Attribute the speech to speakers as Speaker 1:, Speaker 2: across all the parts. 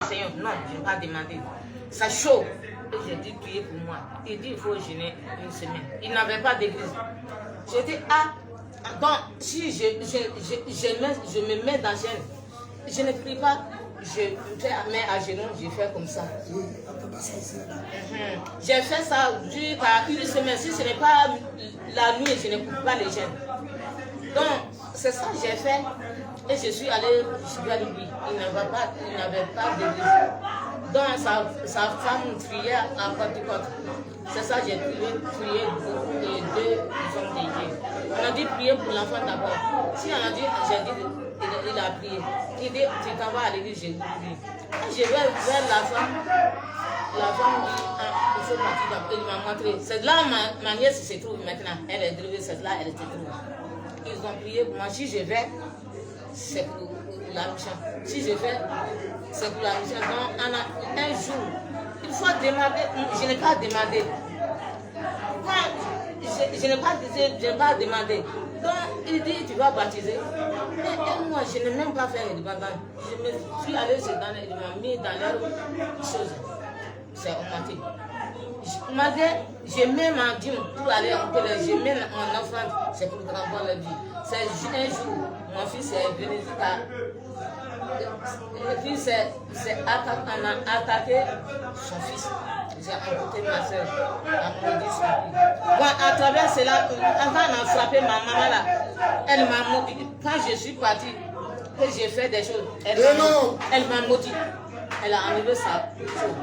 Speaker 1: Seigneur, non, je n'ai pas demandé. Ça chaud. Et j'ai dit, priez pour moi. Il dit, il faut jeûner une semaine. Il n'avait pas d'église. J'ai dit, ah, donc, si je me mets dans gêne, je ne prie pas, je fais main à genoux, je fais comme ça. J'ai fait ça jusqu'à une semaine. Si ce n'est pas la nuit, je ne coupe pas les gènes. Donc, c'est ça que j'ai fait. Et je suis allée vers lui. Il n'avait pas d'église. Donc, sa femme priait à côte. C'est ça que j'ai prié pour les deux hommes de Dieu. On a dit prier pour l'enfant d'abord. Si on a dit, j'ai dit, il a prié. Il dit, tu t'en vas à l'église, j'ai dit. Je vais vers la femme dit, il faut partir d'abord. Il m'a montré. C'est là ma nièce se trouve maintenant. Elle est drivée, c'est là elle se trouve. Ils ont prié pour moi. Si je vais, c'est pour la mission. Si je vais, c'est pour la mission. Donc, un jour, il faut demander. Je n'ai pas demandé. Je n'ai pas demandé. Donc, il dit, tu vas baptiser. Et moi, je n'ai même pas fait le baptême. Je me suis allé chez Dan, il m'a mis dans leur chose. C'est augmenté. Malgré, je mets ma dîme pour aller en pèlerin, je mets mon offrande, c'est pour grandir la vie. C'est un jour, mon fils est venu et puis on a attaqué son fils. J'ai amputé ma soeur, à maudit son fils. Bon, à travers cela, avant on a frappé ma maman là, elle m'a maudit. Quand je suis partie, que j'ai fait des choses, elle m'a maudit. Elle a enlevé sa chose.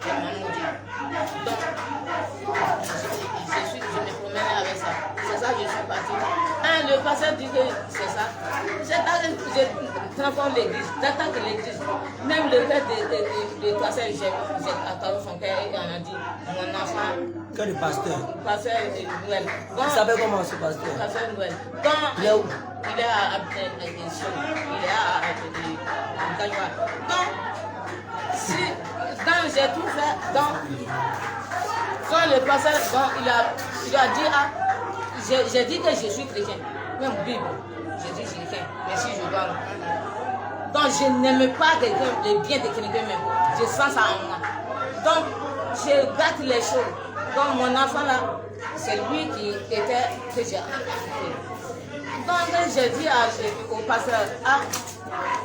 Speaker 1: Elle m'a maudit. Donc, je me promenais avec ça. C'est ça que je suis partie. Le pasteur dit que c'est ça. Je transforme l'église. J'attends que l'église, même le père de pasteur, j'ai attendu son père et on a dit, mon enfant.
Speaker 2: Quel pasteur?
Speaker 1: Pasteur Noël.
Speaker 2: Il s'appelle comment ce pasteur?
Speaker 1: Pasteur Noël.
Speaker 2: Il est où?
Speaker 1: Il est à Gagnoa. Donc, quand j'ai tout fait, quand le pasteur, il a dit, j'ai dit que je suis chrétien, même Bible, j'ai dit chrétien, mais si je dois. Donc je n'aime pas les biens de quelqu'un même, je sens ça en moi. Donc je gâte les choses. Donc mon enfant là, c'est lui qui était que j'ai accepté. Donc j'ai dit au pasteur,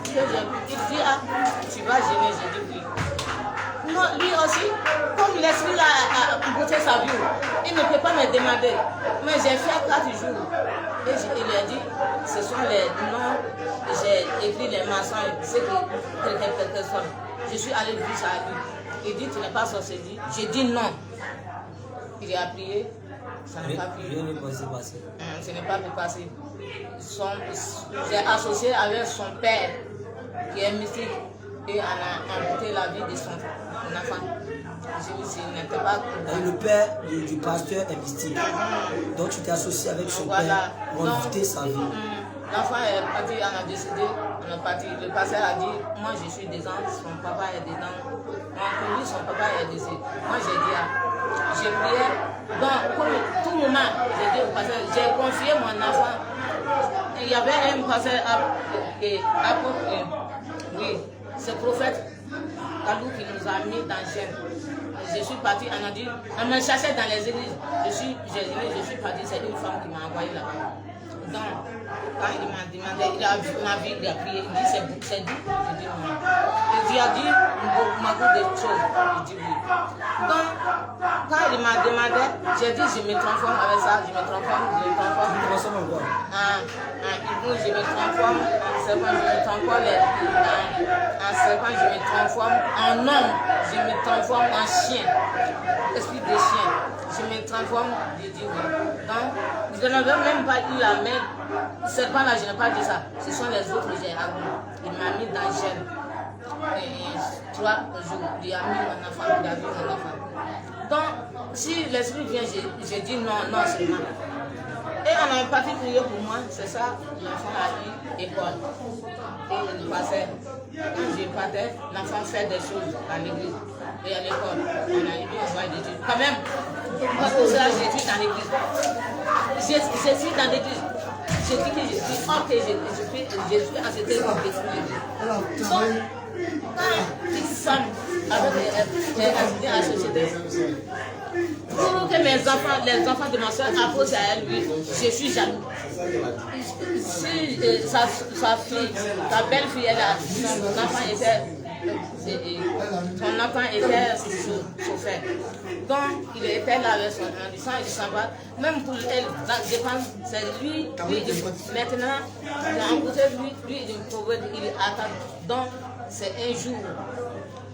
Speaker 1: il dit, tu vas gêner, j'ai dit oui. Non, lui aussi, comme l'esprit a goûté sa vie, il ne peut pas me demander. Mais j'ai fait 4 jours. Et il lui a dit, ce sont les noms, j'ai écrit les mensonges, ce que quelque soit. Je suis allé dire ça à lui. Il dit, tu n'es pas sorcier. J'ai dit non. Il a prié, ça n'a pas pu. Ce n'est pas pu passer. J'ai associé avec son père, qui est mystique, et on a amputé la vie de son enfant.
Speaker 2: Le père du pasteur est mystique. Donc tu t'es associé avec son père pour amputer sa vie.
Speaker 1: L'enfant est parti, on a décidé, on est parti. Le pasteur a dit, moi je suis dedans, son papa est dedans. Pour lui, son papa est décédé. Moi j'ai dit, j'ai prié. Donc, pour tout moment, j'ai dit au pasteur, j'ai confié mon enfant. Il y avait un pasteur oui, ce prophète Kalou qui nous a mis dans le gène. Je suis partie, on m'a cherché dans les églises. Je suis partie, c'est une femme qui m'a envoyé là-bas. Donc, quand il m'a demandé, il a vu ma vie, il a prié, il dit c'est dit. J'ai dit non. Il a dit beaucoup de choses. Il dit oui. Donc, quand il m'a demandé, j'ai dit je me transforme avec ça, je me transforme.
Speaker 2: Tu me transformes en quoi?
Speaker 1: Je me transforme en serpent, je me transforme en serpent, je me transforme en homme, je me transforme en chien, esprit de chien. Je me transforme, je dis oui. Donc, je n'avais même pas eu la main. Serpent là, je n'ai pas dit ça. Ce sont les autres que j'ai amenés. Il m'a mis dans le gène. 3 jours, il a mis mon enfant, il a vu mon enfant. Donc, si l'esprit vient, je dis non seulement. Et on a parti prier pour moi, c'est ça, l'enfant a eu école. Et il passait. Quand je partais, l'enfant fait des choses à l'église et à l'école. On a eu un voie d'études. Quand même, parce que ça, j'étudie dans l'église. J'étudie dans l'église. Je dis que je suis ok, je suis accepté comme l'église. Donc, quand j'ai assisté à la société. Pour que mes enfants, les enfants de ma soeur approchent à lui, je suis jaloux. Si sa fille, sa belle-fille, son enfant était chauffeur. Donc, il était là avec son enfant, il s'en va. Même pour elle, c'est lui, maintenant, en côté, lui, il attend. Donc, c'est un jour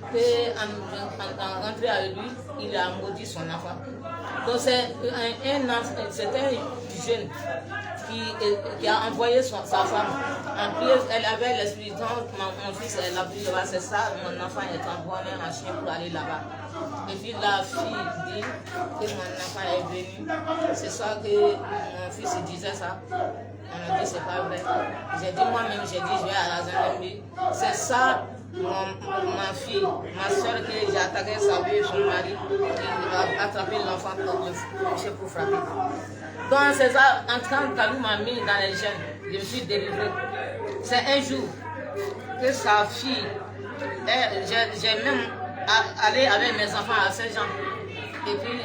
Speaker 1: qu'en rentrant avec lui, il a maudit son enfant. Donc, c'est un jeune qui a envoyé sa femme. En plus, elle avait l'esprit, mon fils, elle a pris là-bas, c'est ça, mon enfant est envoyé en chien pour aller là-bas. Et puis la fille dit que mon enfant est venu. C'est ça que mon fils disait ça. On a dit c'est pas vrai. J'ai dit moi-même, j'ai dit je vais à la gendarmerie. C'est ça, ma fille, ma soeur que j'ai attaqué sa vie et son mari, qui a attrapé l'enfant pour frapper. Donc c'est ça, en tout cas, Kalou m'a mis dans les gènes. Je me suis délivré. C'est un jour que sa fille, j'ai même allé avec mes enfants à Saint-Jean. Et puis,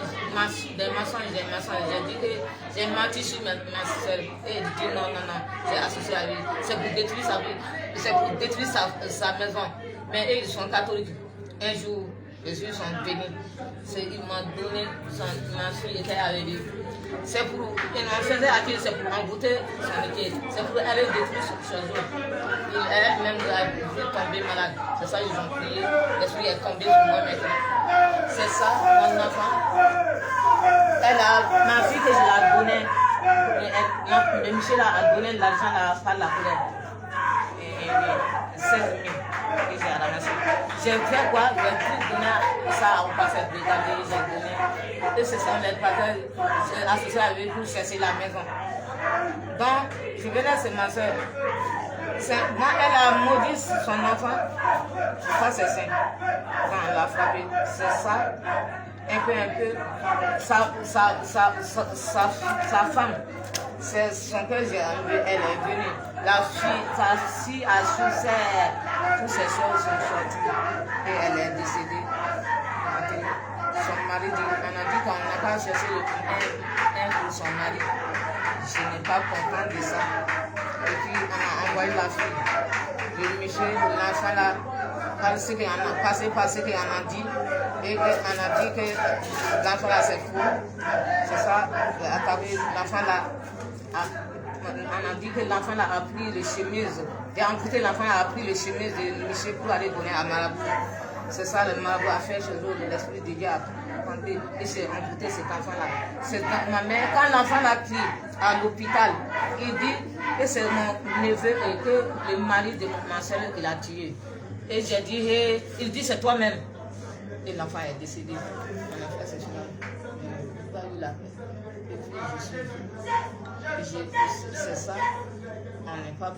Speaker 1: des mensonges, j'ai dit que j'ai menti sur ma soeur. Et elle dit non, j'ai associé à lui. C'est pour détruire sa vie, c'est pour détruire sa maison. Mais eux, ils sont catholiques. Un jour, les yeux sont bénis. Il m'a donné, ma fille était avec lui. C'est pour, il m'en faisait acquis, c'est pour envoûter son équipe. C'est pour aller détruire ce jour. Elle-même a vu tomber malade. C'est ça, ils ont prié. L'esprit est tombé sur moi maintenant. C'est ça, mon enfant. Ma fille que je l'ai donnée, le monsieur a donné l'argent par la colère. 16 000 que j'ai ramassé. J'ai fait quoi? J'ai pu donner ça au passé de garder, j'ai donné. Et c'est ça, les partenaires, j'ai associé avec eux pour chercher la maison. Donc, je venais, c'est ma soeur. Moi, elle a maudit son enfant. Ça, c'est ça. Quand elle l'a frappé, c'est ça. Un peu, sa femme, c'est son père, elle est venue. Sa fille a su toutes ces choses sont sorties et elle est décédée. Son mari dit, on a dit qu'on n'a pas cherché un pour son mari. Je n'ai pas content de ça. Et puis on a envoyé la fille. Le monsieur, l'enfant là, parce qu'on a passé par ce qu'on a dit. Et on a dit que l'enfant là c'est fou. C'est ça, l'enfant là. On a dit que l'enfant là a pris les chemises. Et en côté, l'enfant a pris les chemises de monsieur pour aller donner à Marabout. C'est ça, le Marabout a fait chez eux, l'esprit de Dieu a compté et c'est amputé cet enfant là. Ma mère, quand l'enfant l'a pris à l'hôpital, il dit que c'est mon neveu et que le mari de ma soeur qui l'a tué. Et j'ai dit, hey, il dit c'est toi-même. Et l'enfant est décédé. On a fait ce chemin. Il a eu la paix. Et puis c'est ça. On n'est pas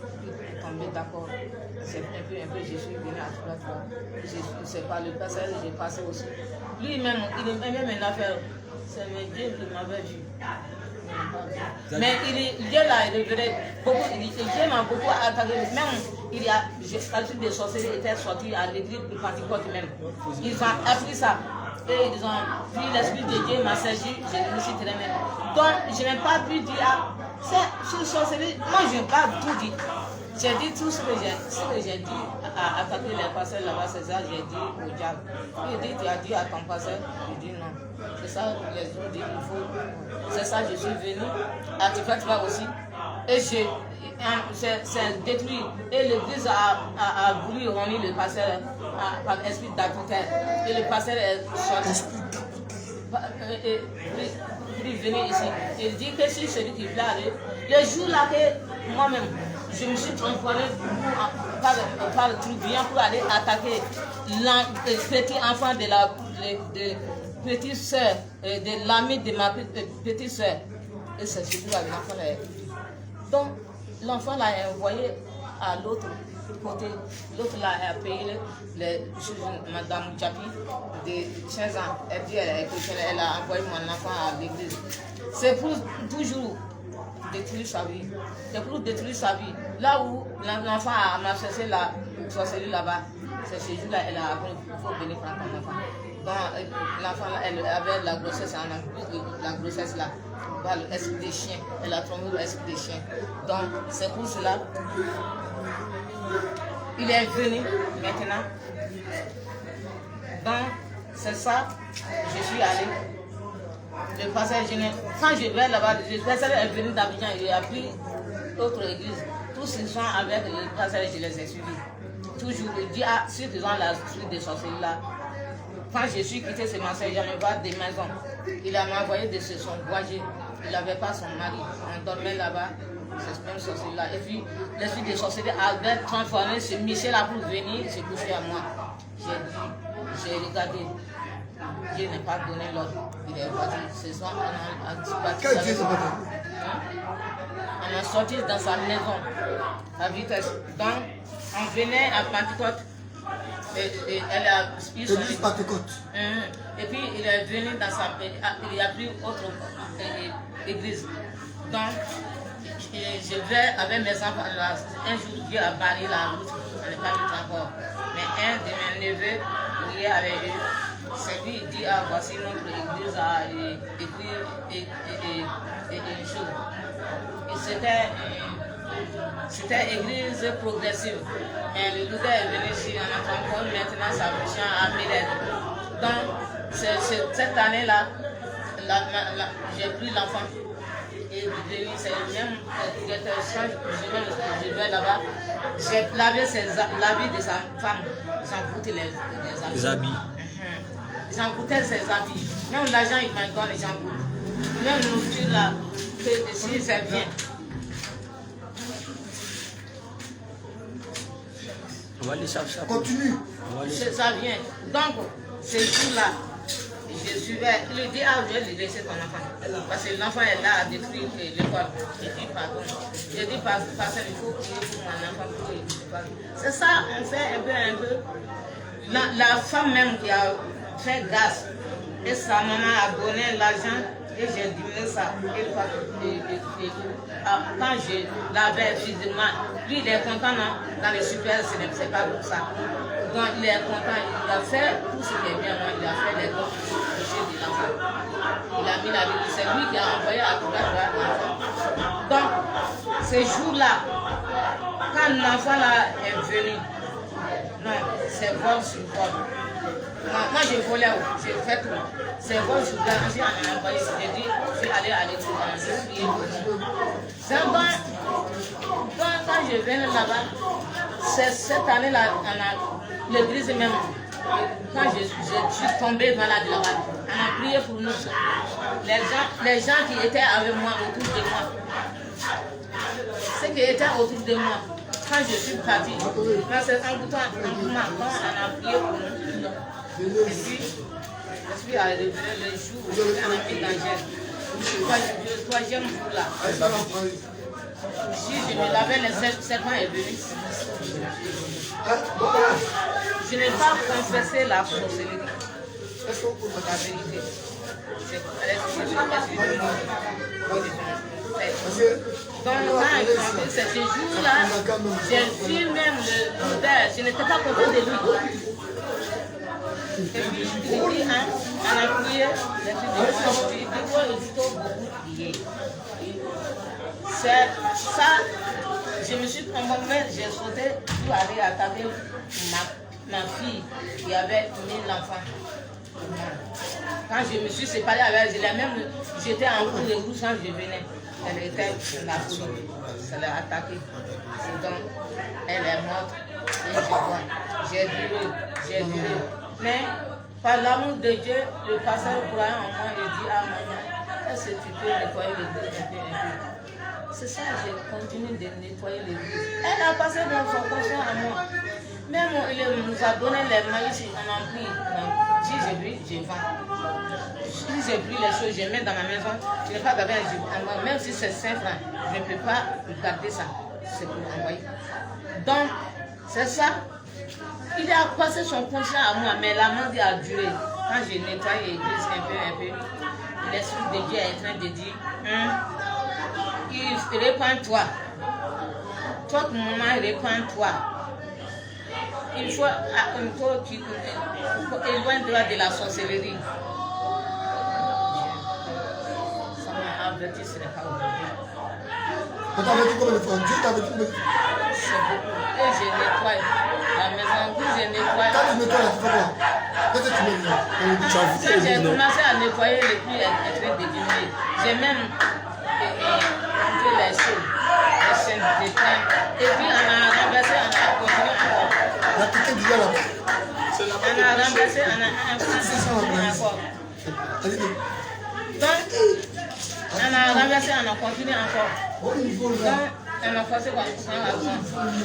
Speaker 1: tombé d'accord. C'est un peu, je suis venu à 3 fois. C'est pas le passage, j'ai passé aussi. Lui-même, il aimait mes affaires. C'est Dieu qui m'avait vu. Mais Dieu l'a révélé beaucoup. Dieu m'a beaucoup attaqué. Même, j'ai parti des sorciers qui étaient sortis à l'église de Pentecôte même. Ils ont appris ça. Et ils ont pris l'esprit de Dieu, m'a servi, je me suis traîné. Donc, je n'ai pas pu dire, c'est sorcellerie. Moi, je n'ai pas tout dit. J'ai dit tout ce que j'ai dit à attaquer les pasteurs là-bas, c'est ça, j'ai dit au diable. Il dit, tu as dit à ton pasteur, il dit non. C'est ça, les autres disent, il faut. C'est ça, je suis venu. À Tifatra aussi. Et c'est détruit. Et l'église a voulu réunir le pasteur par l'esprit d'adultère. Et le pasteur est sorti. Il venir ici. Il dit que si celui qui plaît, le jour là que moi-même, je me suis transformé par le truc bien pour aller attaquer le petit enfant de la petite soeur, de l'ami de ma petite soeur. Et c'est ce que l'enfant là. Donc, l'enfant l'a envoyé à l'autre côté. L'autre là a payé Madame Djapi de 15 ans. Elle dit elle est chrétienne, elle a envoyé mon enfant à l'église. C'est pour toujours détruire sa vie. C'est pour détruire sa vie. Là où l'enfant a cherché la sorcellerie là-bas, c'est ce jour-là, elle a appris qu'il faut venir prendre ton enfant. Donc, l'enfant, elle avait la grossesse, en plus de la grossesse là, l'esprit des chiens, elle a tombé l'esprit des chiens. Donc, c'est pour cela, il est venu maintenant. Donc, c'est ça, je suis allée. Le pasteur, quand je vais là-bas, le pasteur est venu d'Abidjan, il a pris d'autres églises. Tous ils sont avec le pasteur, je les ai suivis. Toujours, il dit, ah, ceux qui ont la suite des sorciers là. Quand je suis quitté ce matin, j'allais voir des maisons. Il a envoyé de son voyage. Il n'avait pas son mari. On dormait là-bas, ce même sorcier là. Et puis, l'esprit des sorciers avait transformé ce Michel-là pour venir se coucher à moi. J'ai regardé. Dieu n'a pas donné l'ordre. Il est parti. Ce soir, on a sorti dans sa maison, à vitesse. Donc, on venait à Pentecôte. Elle a eu son
Speaker 3: Pentecôte.
Speaker 1: Et puis, il est venu dans sa... Il y a plus autre église. Donc, je vais avec mes enfants. Un jour, Dieu a barré la route. On n'est pas vite encore. Mais un de mes neveux, il est avec eux. C'est lui, il dit, ah, voici notre église à écrire une chose. C'était église progressive. Mais le leader est venu ici, on a encore maintenant sa mission à Mélède. Donc, cette année-là, j'ai pris l'enfant. Et c'est le même directeur, je vais là-bas. J'ai lavé l'habit de sa femme. Ils ont coûté les habits. Ils ont coûté ses habits. Même l'argent, ils m'en donnent, ils en coûtent. Même le nourriture là, si c'est bien.
Speaker 2: On va aller chercher.
Speaker 3: Continue.
Speaker 1: Ça vient. Donc, ce jour-là, je suivais. Il dit, ah, je vais lui laisser ton enfant. Parce que l'enfant est là à détruire l'école. Je dis, pardon. Je dis, parce qu'il faut prier pour mon enfant pour qu'il ne parle. C'est ça, on fait un peu. La femme même qui a fait grâce, et sa maman a donné l'argent, et j'ai diminué ça. Quand je l'avais physiquement, lui il est content, non? Dans les super, c'est pas pour ça. Donc il est content, il a fait tout ce qui est bien, non? Il a fait les dons pour toucher de l'enfant. Il a mis la vie, c'est lui qui a envoyé à tout l'enfant. Donc, ces jours-là, quand l'enfant là est venu, non, c'est vol sur vol. Moi, je volais, j'ai fait tout. C'est vol sur vol, j'ai envoyé, j'ai dit, je vais aller à l'école, je vais prier pour vous. Quand je viens là-bas, cette année-là, l'église même, quand je suis tombée malade là-bas, on a prié pour nous. Les gens qui étaient avec moi, autour de moi, ceux qui étaient autour de moi, quand je suis partie, dans cet engouement, quand on a prié pour nous, et puis, je suis arrivé le jour où on a mis l'angèle. Le troisième jour là, si je me lavais, le serpent est venu. Je n'ai pas confessé la sorcellerie. La vérité. Donc, quand c'est ce jour-là, j'ai vu même le père, je n'étais pas content de lui. Et puis, il dit, on a prié, les filles de moi, il faut beaucoup prier. C'est ça, je me suis trompée, j'ai sauté pour aller attaquer ma fille qui avait mis l'enfant. Quand je me suis séparée avec elle, j'étais en cours de route quand je venais. Elle était la folie, ça l'a attaquée. Donc, elle est morte et je vois. J'ai duré. Mais par l'amour de Dieu, le pasteur croyant en moi, il dit à maman, est-ce que tu peux nettoyer l'église un peu? C'est ça, j'ai continué de nettoyer l'église. Elle a passé dans son conscient à moi. Même il nous a donné les maïs, on a pris. Si j'ai pris, je vends. Si j'ai pris les choses, je mets dans ma maison. Je n'ai pas gardé même si c'est 5 francs, je ne peux pas garder ça. C'est pour envoyer. Donc, c'est ça. Il a passé son conscient à moi, mais la maladie a duré. Quand j'ai nettoyé l'église un peu, l'esprit de Dieu est en train de dire, il répand-toi. Toi, maman, répand-toi. il faut éloigner-toi de la sorcellerie. Ça m'a averti, ce n'est pas aujourd'hui.
Speaker 3: On t'a averti combien de fois? Dieu t'a averti combien de fois?
Speaker 1: C'est beaucoup. Et je nettoie la maison, puis je nettoie.
Speaker 3: Quand tu nettoies là, tu fais quoi? Qu'est-ce que tu mets là?
Speaker 1: Quand j'ai commencé à nettoyer, le pluie est en train de diminuer. J'ai même fait les choses, les chaînes de train. Et puis on a renversé, on a continué encore.
Speaker 3: La piquette du gars là.
Speaker 1: On a renversé, on a continué encore. Donc, on a renversé, on a continué encore. Donc, on a forcé quoi?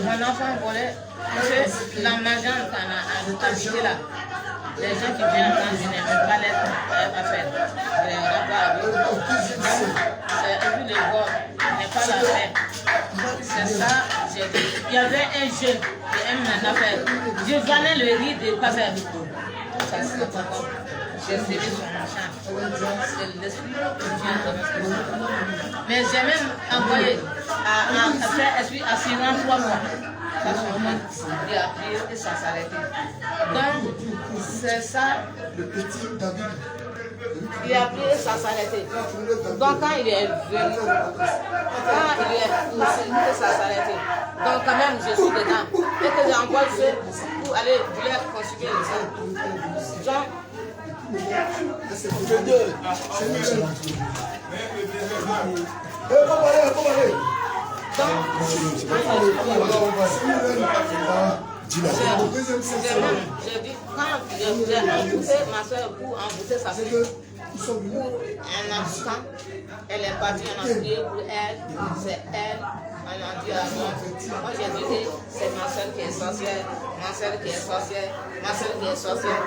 Speaker 1: Mon enfant volait, la maison qu'on a habité là. Les gens qui viennent quand je n'ai même pas les affaires. Et puis les voix n'est pas la paix. C'est ça, j'ai dit. Il y avait un jeune qui aime mes affaires. Je valais le riz de pas faire. Ça c'est pas bon. J'ai serré son champ. C'est l'esprit qui vient de notre. Mais j'ai même envoyé à faire esprit assurant 3 mois. Ça s'en il a prié et ça s'arrêtait. Donc, c'est ça.
Speaker 3: Le petit David.
Speaker 1: Il a prié et ça s'arrêtait. Donc, quand il est venu, ça s'arrêtait. Donc, quand même, je suis dedans. Et que j'ai envoyé pour aller vouloir consulter le sang. Donc,
Speaker 3: c'est pour Dieu.
Speaker 1: J'ai dit, quand j'ai embouté ma soeur pour embouter sa fille, pour un instant, elle est partie, on a prié pour elle, c'est elle, on a dit à moi, moi j'ai dit, c'est ma soeur qui est sorcière, ma soeur qui est sorcière, ma soeur qui est sorcière.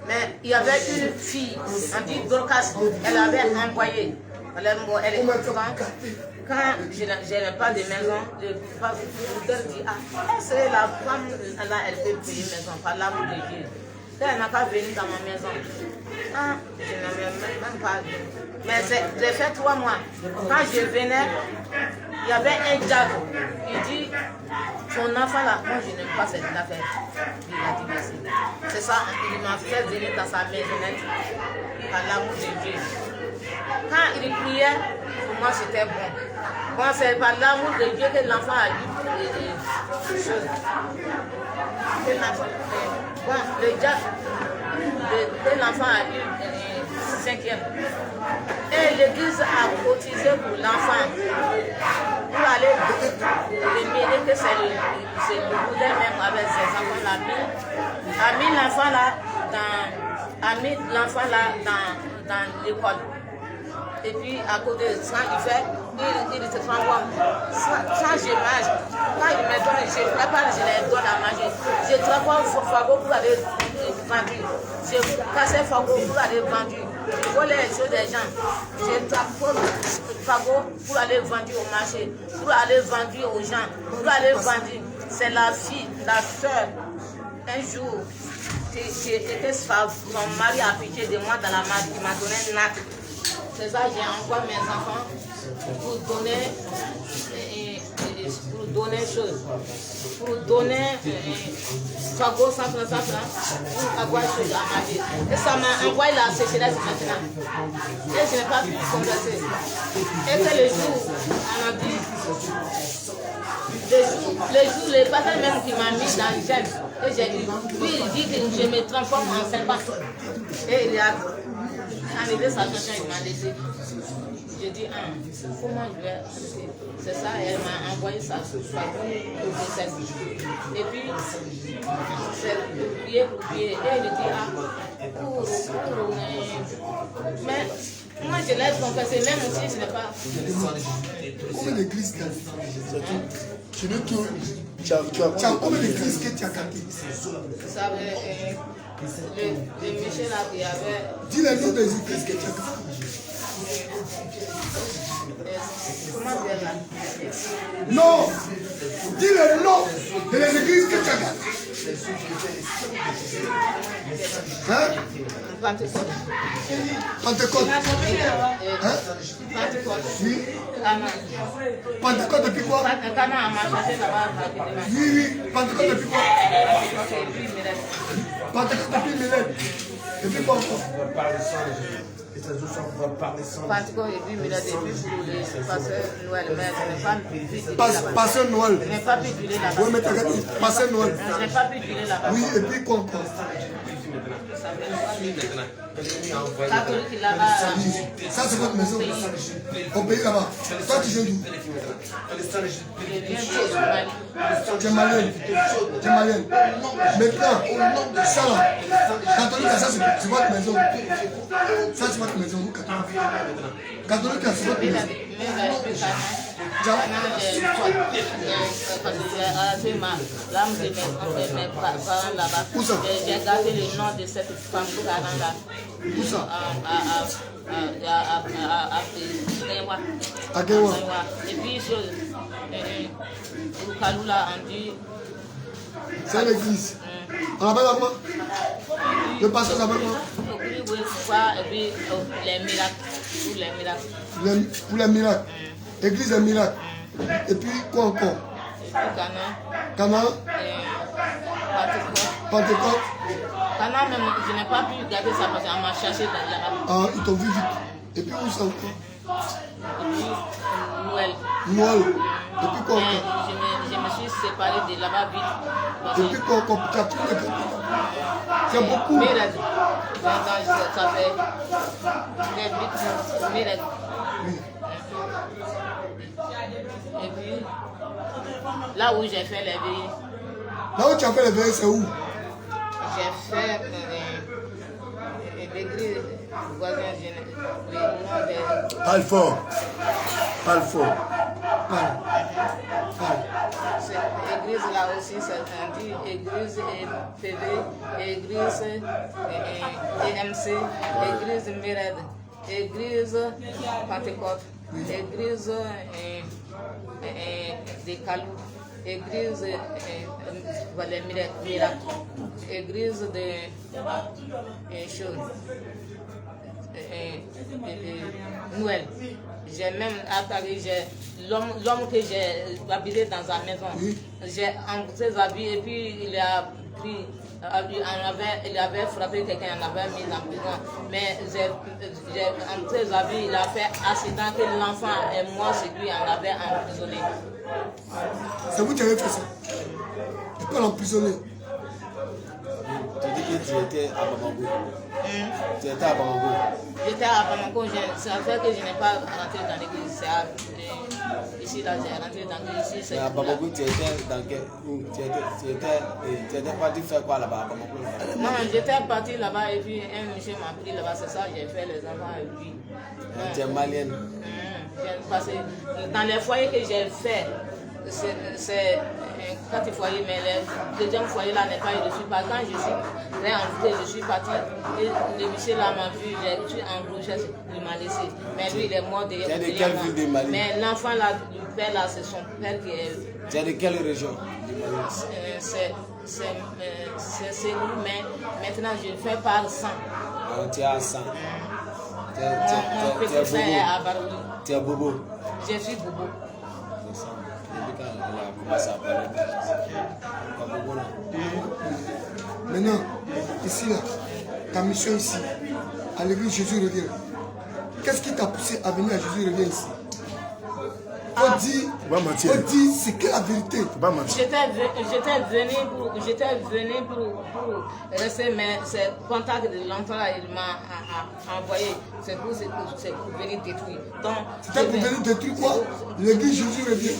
Speaker 1: Mais il y avait une fille, on dit Dorcas, elle avait envoyé. Elle est quand je n'ai pas de maison, le pasteur dit, ah, c'est la femme, là, elle peut payer maison par l'amour de Dieu. Elle n'a pas venu dans ma maison. Ah, je n'ai même pas venu. Mais j'ai fait 3 mois. Quand je venais, il y avait un diable. Il dit, ton enfant là, moi je n'aime pas cette affaire. Il a dit merci. C'est ça, il m'a fait venir dans sa maisonnette par l'amour de Dieu. Quand il priait, pour moi c'était bon. Bon, c'est par l'amour de Dieu que l'enfant a eu des choses. Bon, le diable, que l'enfant a eu 5e. Et l'église a cotisé pour l'enfant. Pour aller demander que c'est le boudin même avec ses enfants là. A mis l'enfant là dans l'école. Et puis à côté de ça, il se renvoie. Quand je mange, quand il me donne, je prépare, je les donne à manger. Je travaille fagot pour aller vendre. Je casse fagot pour aller vendre. Je vole les choses des gens. Je travaille fagot pour aller vendre au marché, pour aller vendre aux gens, pour aller vendre. C'est la fille, la soeur, un jour, son mari a pitié de moi dans la main, il m'a donné un acte. C'est ça, j'ai envoyé mes enfants pour donner fagot 100 francs pour avoir chose à manger. Et ça m'a envoyé la sécheresse maintenant. Et je n'ai pas pu converser. Et que le jour, on a dit, le pasteur même qui m'a mis dans le gel, et j'ai dit, puis il dit que je me transforme en serpent. Et il a enlevé sa chanson, il m'a laissé. J'ai dit, comment je vais arrêter? C'est ça, elle m'a envoyé ça pour et puis, c'est prier pour prier. Et elle dit, mais moi je laisse confesser, même si je n'ai pas.
Speaker 3: Combien d'églises tu as combien d'églises que tu as gâtées?
Speaker 1: Vous savez, le Michel là qui avait.
Speaker 3: Dis les noms des églises que tu as gâtées.
Speaker 1: Comment dire là?
Speaker 3: Non! Dis le nom de les églises que tu as gâtées. Hein?
Speaker 1: Pentecôte.
Speaker 3: Pentecôte. Hein?
Speaker 1: Pentecôte.
Speaker 3: Oui.
Speaker 1: Cana.
Speaker 3: Pentecôte depuis quoi?
Speaker 1: Cana, on m'a cherché là-bas.
Speaker 3: Oui, oui. Pentecôte depuis quoi? Pentecôte depuis Mélène. Depuis quoi encore?
Speaker 1: Pentecôte et puis Mélène depuis pour les pasteurs Noël. Mais je n'ai pas pu filer là-bas.
Speaker 3: Pasteur Noël.
Speaker 1: Je n'ai pas pu filer là-bas.
Speaker 3: Oui, mais t'as Pasteur Noël.
Speaker 1: Je n'ai pas pu filer là-bas.
Speaker 3: Oui, et puis quoi encore?
Speaker 1: Catholique là-bas.
Speaker 3: Ça, c'est votre maison. Au pays là-bas. Toi, tu viens d'où?
Speaker 1: Je viens de Somalie.
Speaker 3: Tu es malienne. Tu es malienne. Maintenant, ça là, catholique, ça c'est votre maison. Ça c'est votre maison, vous catholique. Catholique, c'est votre maison. Où ça?
Speaker 1: J'ai gardé le nom de cette femme là.
Speaker 3: Où ça?
Speaker 1: À
Speaker 3: Genwa.
Speaker 1: Et puis, au Kaloula, on dit.
Speaker 3: C'est l'église. On appelle comment? Le pasteur s'appelle comment?
Speaker 1: Et puis, les miracles. Tous les miracles.
Speaker 3: Pour les miracles. Église des miracles. Et puis quoi encore?
Speaker 1: Et puis, Cana.
Speaker 3: Cana. Pentecôte.
Speaker 1: Cana, même, je n'ai pas pu garder ça parce qu'on m'a cherché dans là-bas.
Speaker 3: Ah, ils t'ont vu vite. Et puis où ça encore?
Speaker 1: Et puis, Noël.
Speaker 3: Noël. Et puis quoi encore?
Speaker 1: Je me suis séparée de là-bas vite.
Speaker 3: Et puis quoi encore? Tu as tout les c'est beaucoup.
Speaker 1: Mirad. Ça fait des briques. Mirad. Et puis, là où j'ai fait les veillées.
Speaker 3: Là où tu as fait les veillées, c'est où?
Speaker 1: J'ai fait l'église voisin, le nom de...
Speaker 3: Parle fort. Parle fort. Parle.
Speaker 1: Cette église là aussi, c'est dit église PV, église EMC, église Mirad, église Pentecôte, église de Kalou, église les miracles, église de Noël. J'ai même apparu, l'homme que j'ai habité dans sa maison, j'ai engouré sa vie et puis il a pris, il avait frappé quelqu'un, il avait mis en prison. Mais j'ai engouré sa vie, il a fait accident que l'enfant est mort, c'est lui en avait emprisonné.
Speaker 3: C'est vous qui avez fait ça? Pourquoi l'emprisonner?
Speaker 4: Tu dis que tu étais à Bamako. Tu étais à Bamako.
Speaker 1: J'étais à Bamako, ça fait que je n'ai pas rentré dans l'église. Ici, là, j'ai rentré dans l'église.
Speaker 4: Mais à Bamako, tu étais dans quel... Tu étais parti faire quoi là-bas à Bamako?
Speaker 1: Non, j'étais parti là-bas et puis un monsieur m'a pris là-bas, c'est ça, j'ai fait les enfants et puis...
Speaker 4: Tu es malienne.
Speaker 1: Parce que dans les foyers que j'ai fait, c'est 4 foyers, mais le deuxième foyer là n'est pas reçu. Quand je suis réentré, je suis parti et le monsieur là m'a vu, je suis en grossesse, il m'a laissé. Mais lui il est mort de
Speaker 4: quelle ville de Mali?
Speaker 1: Mais l'enfant là, le père là, c'est son père qui est.
Speaker 4: Tu es de quelle région?
Speaker 1: C'est nous, mais maintenant je fais par sang.
Speaker 4: Tu es à 100.
Speaker 1: Mon petit frère est à Baroudi.
Speaker 4: Tu es Bobo.
Speaker 1: Je suis Bobo.
Speaker 3: Maintenant, ici là, ta mission ici, à l'église Jésus revient. Qu'est-ce qui t'a poussé à venir à Jésus revient ici? On dit c'est que la vérité.
Speaker 1: J'étais venu pour rester, mais c'est le contact de l'enfant il m'a envoyé. C'est pour venir détruire.
Speaker 3: C'était pour venir détruire quoi? L'église Jésus revient.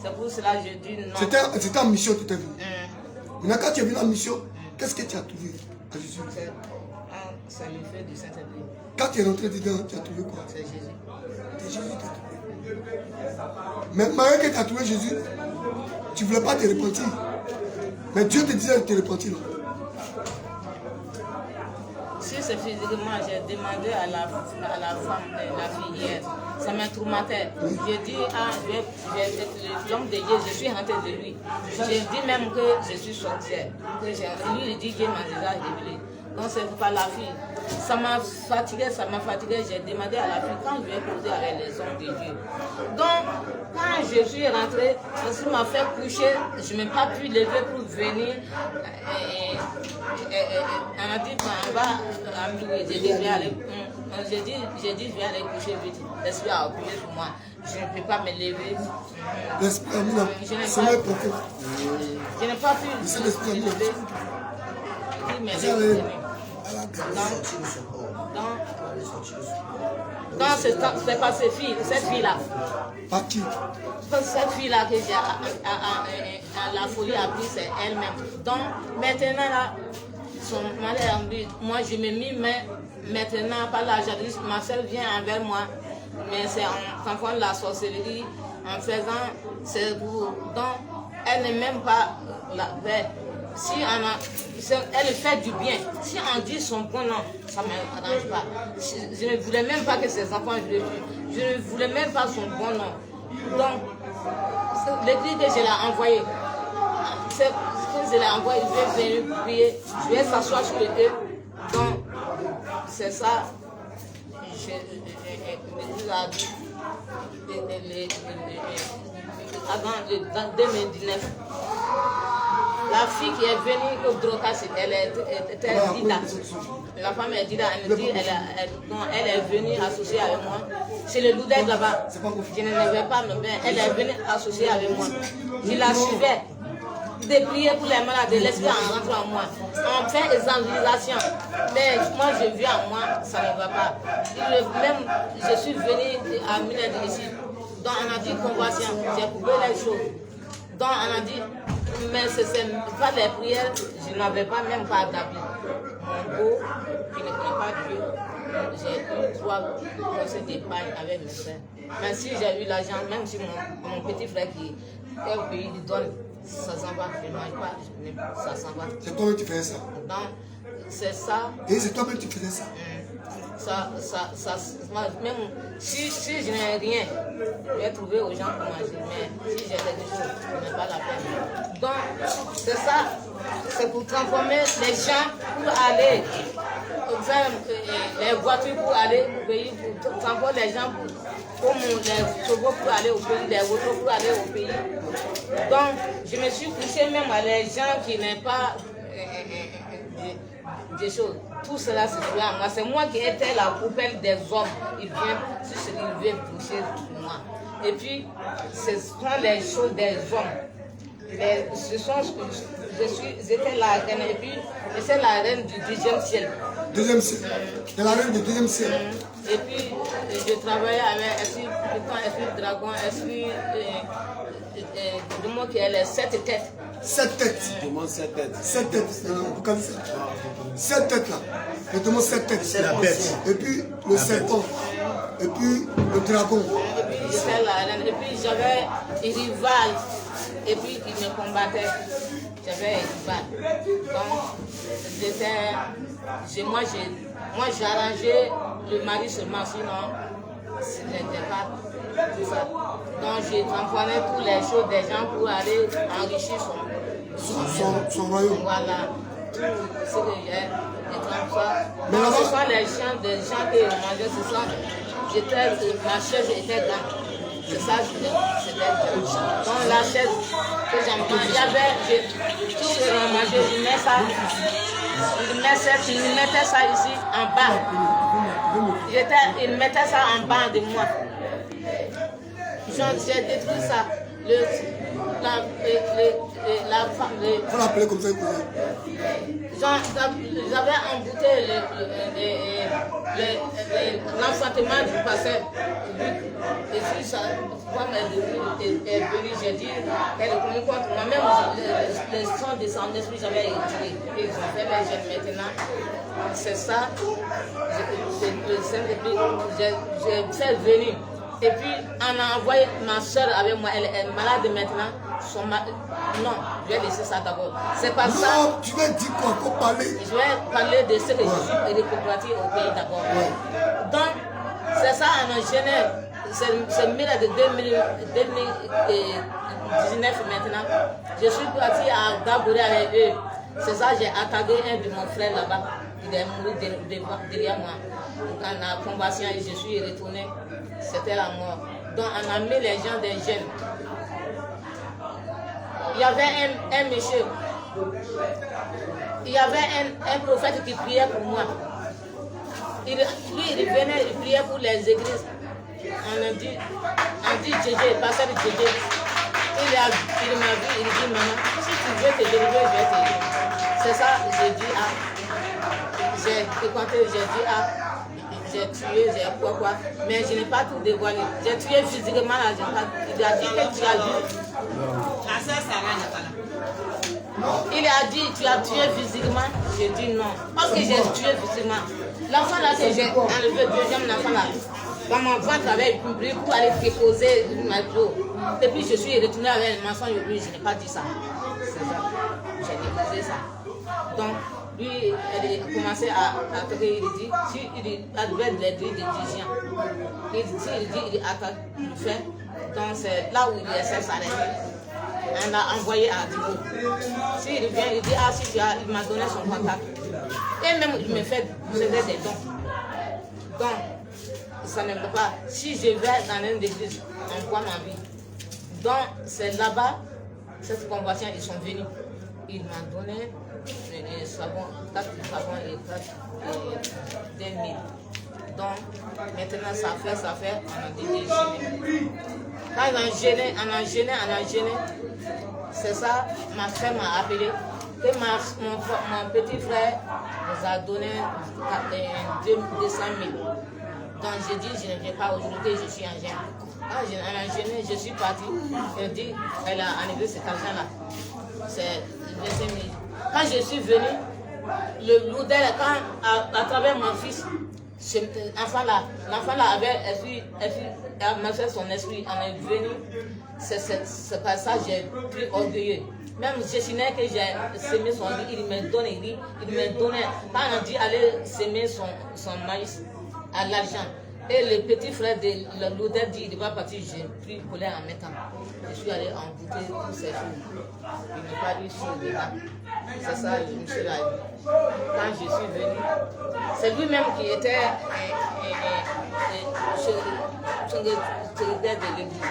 Speaker 1: C'est pour cela que je dis non.
Speaker 3: C'était en mission que tu es venu. Maintenant, quand tu es venu en mission, qu'est-ce que tu as trouvé à Jésus?
Speaker 1: C'est le feu du Saint-Esprit.
Speaker 3: Quand tu es rentré dedans, tu as trouvé quoi?
Speaker 1: C'est Jésus.
Speaker 3: C'est Jésus qui t'a trouvé. Mais malgré que tu as trouvé Jésus, tu ne voulais pas te repentir. Mais Dieu te disait de te repentir.
Speaker 1: Si c'est physiquement, j'ai demandé à la femme, la fille hier, ça m'a traumatisé. J'ai dit, l'homme de Dieu, je suis rentré de lui. J'ai dit même que je suis sorcière. Lui, il dit Dieu m'a déjà révélé. Donc c'est pas la fille. Ça m'a fatigué. J'ai demandé à la fille quand je vais poser avec les hommes de Dieu. Donc, quand je suis rentrée, ça m'a fait coucher. Je n'ai pas pu lever pour venir. On a dit qu'on va amener. J'ai dit, je vais aller coucher vite. L'esprit a appuyé sur moi. Je ne peux pas me lever.
Speaker 3: L'esprit a mis le sommeil profond.
Speaker 1: Je n'ai pas pu me lever. Donc c'est pas cette fille-là.
Speaker 3: Pas qui?
Speaker 1: Cette fille-là que j'ai la folie a pris, c'est elle-même. Donc maintenant là, son malheur, moi je me mis, mais maintenant par la jalousie, ma soeur vient envers moi, mais c'est en faisant la sorcellerie, en faisant c'est pour. Donc elle n'est même pas la paix. Si elle fait du bien, si on dit son bon nom, ça ne m'arrange pas. Je ne voulais même pas que ses enfants le tuent. Je ne voulais même pas son bon nom. Donc, l'église que je l'ai envoyé, je vais venir prier, je vais s'asseoir sur eux. Donc, c'est ça. L'église a dit, avant 2019. La fille qui est venue au Drokas, elle était Dida. La femme est Dida, elle est venue associer avec moi. C'est le Loudec là-bas. Je ne l'avais pas, mais elle est venue associer avec moi. Je la suivais. De prier pour les malades, de l'esprit en rentrant en moi. On fait évangélisation. Mais moi, je vis en moi, ça ne va pas. Même, je suis venue à Minette ici. Donc, on a dit conversion. J'ai coupé les choses. Donc, on a dit. Mais ce n'est pas les prières, je n'avais pas même pas d'habit. Mon beau, qui ne connaît pas Dieu, j'ai eu 3 conseils d'épargne avec mes frères. Mais si j'ai eu l'argent, même si mon petit frère qui est au pays, il donne, ça s'en va, je ne mange pas, ça s'en va.
Speaker 3: C'est toi-même qui faisais ça?
Speaker 1: Donc, c'est ça.
Speaker 3: Et c'est toi-même qui faisais ça?
Speaker 1: Même si je n'ai rien, je vais trouver aux gens pour manger. Mais si j'ai quelque chose, ce n'est pas la peine. Donc, c'est ça, c'est pour transformer les gens pour aller, les voitures pour aller au pays, pour transformer les gens comme les chevaux pour aller au pays, les autos pour aller au pays. Donc, je me suis couché même à les gens qui n'ont pas des choses. Tout cela se fait à moi. C'est moi qui étais la poubelle des hommes. Ils viennent toucher sur moi. Et puis, ce sont les choses des hommes. J'étais la reine. Et puis, j'étais la reine du 10e ciel.
Speaker 3: 2e ciel. C'est la reine du 2e ciel.
Speaker 1: Et puis, je travaillais avec Esprit Dragon, Esprit du mot qui est les 7 têtes.
Speaker 3: 7 têtes.
Speaker 4: Demande 7 têtes.
Speaker 3: 7 têtes. 7 têtes là. Je demande 7 têtes.
Speaker 4: C'est la bête.
Speaker 3: Et puis le serpent. Et puis le dragon.
Speaker 1: Et puis j'étais la reine. Et puis j'avais un rival. Et puis il me combattait. J'avais un rival. Donc moi j'ai arrangé le mari seulement, sinon ce n'était pas tout ça. Donc j'ai transformé toutes les choses des gens pour aller enrichir
Speaker 3: son royaume.
Speaker 1: Voilà. Tout ce que j'ai, donc ce sont les gens des gens qui mangeaient, ma chaise était grande. C'est ça, c'était grande. Donc la chaise que j'aime bien, il y avait tout ce que j'ai mangé, il mettait ça ici en bas. Il mettait ça en bas de moi. J'ai détruit ça.
Speaker 3: On l'appelait comme ça.
Speaker 1: J'avais embouté l'enfantement du passé. Et puis, sa femme est venue, j'ai dit qu'elle est venue contre moi. Même le sang de son esprit, j'avais retiré. Et ils ont fait les jeunes maintenant. C'est ça. J'ai fait venir. Et puis, on a envoyé ma soeur avec moi, elle est malade maintenant. Non, je vais laisser ça d'abord. C'est pas ça.
Speaker 3: Non, tu vas dire quoi? Faut parler.
Speaker 1: Je vais parler de ce que je suis récompensé au pays d'abord.
Speaker 3: Ouais.
Speaker 1: Donc, c'est ça en Genève. C'est le milieu de 2019 maintenant. Je suis parti à Gabouré avec eux. C'est ça, j'ai attaqué un de mon frère là-bas. il est mort derrière moi. Quand la conversion, je suis retourné, c'était la mort. Donc on a mis les gens des jeunes. Il y avait un monsieur, il y avait un prophète qui priait pour moi. Il venait, il priait pour les églises. On dit Djédjé, pasteur Djédjé. Il m'a vu, il dit maman, si tu veux te délivrer, je vais t'aider. C'est ça, j'ai dit j'ai fréquenté, j'ai dit j'ai tué, j'ai quoi, mais je n'ai pas tout dévoilé. J'ai tué physiquement la gente. Il a dit que tu as vu.
Speaker 5: La sœur Sarah n'est pas là.
Speaker 1: Il a dit tu as tué physiquement. J'ai dit non, parce que j'ai tué physiquement. L'enfant là que j'ai enlevé, deuxième enfant là, quand mon ventre avait publié pour aller déposer ma peau. Et puis je suis retournée avec un mensonge, lui, je n'ai pas dit ça. C'est ça. J'ai négligé ça. Donc, lui, elle a commencé à attaquer, il dit, si il avait des dirigeants, il dit, il attaque, il fait. Donc c'est là où il essaie de s'arrêter. On l'a envoyé à Dibo. S'il vient, il dit, si tu as, il m'a donné son contact. Et même, il me fait des dons. Donc, ça ne peut pas. Si je vais dans une église, on voit ma vie. Donc, c'est là-bas, cette conversion, ils sont venus. Ils m'ont donné un savon, 4 savons et 2000. Donc, maintenant, ça fait, on a dit des gênés. Quand on a gêné, c'est ça, ma frère m'a appelé. Que mon petit frère nous a donné 200 000. Donc j'ai dit, je ne viens pas aujourd'hui, je suis en gêne. Quand on a gêné, je suis partie. Elle dit, elle a enlevé cet argent-là. C'est 25 000. Quand je suis venue, le lourdel, à travers mon fils, l'enfant là avait m'a fait son esprit, on est venu. C'est pas ça, j'ai pris orgueilleux. Même je signais que j'ai semé son riz, il me donnait riz, il me donnait. Quand on dit aller semer son maïs à l'argent. Et le petit frère de l'odeur dit, il va partir, j'ai pris le colère en mettant. Je suis allé en goûter tous ces jours. Il n'est pas eu sur le dedans. C'est ça, le monsieur là. Quand je suis venue, c'est lui-même qui était secrétaire de l'église.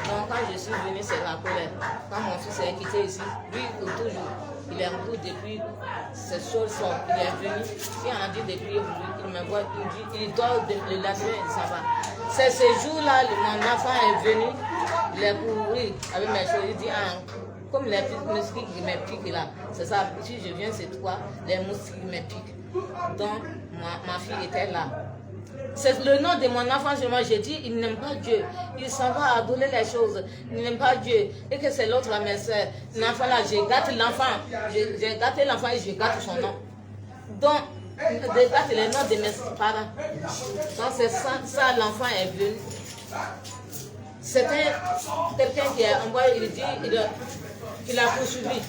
Speaker 1: Donc quand je suis venue, c'est la colère. Quand mon fils est quitté ici, lui toujours, il est retour depuis ces choses sont. Il est venu, si on a dit de prier pour lui, il me voit, il dort le lendemain, il s'en va. C'est ce jour-là, mon enfant est venu, il est couru avec mes choses, il dit, comme les moustiques qui me piquent là, c'est ça, si je viens c'est toi, les moustiques qui me piquent. Donc ma fille était là. C'est le nom de mon enfant, j'ai dit, il n'aime pas Dieu. Il s'en va à donner les choses. Il n'aime pas Dieu. Et que c'est l'autre, mes soeurs. L'enfant là, je gâte l'enfant. J'ai gâté l'enfant et je gâte son nom. Donc, je gâte les noms de mes parents. Donc, c'est ça l'enfant est venu. C'était quelqu'un qui a envoyé, il dit, il a poursuivi.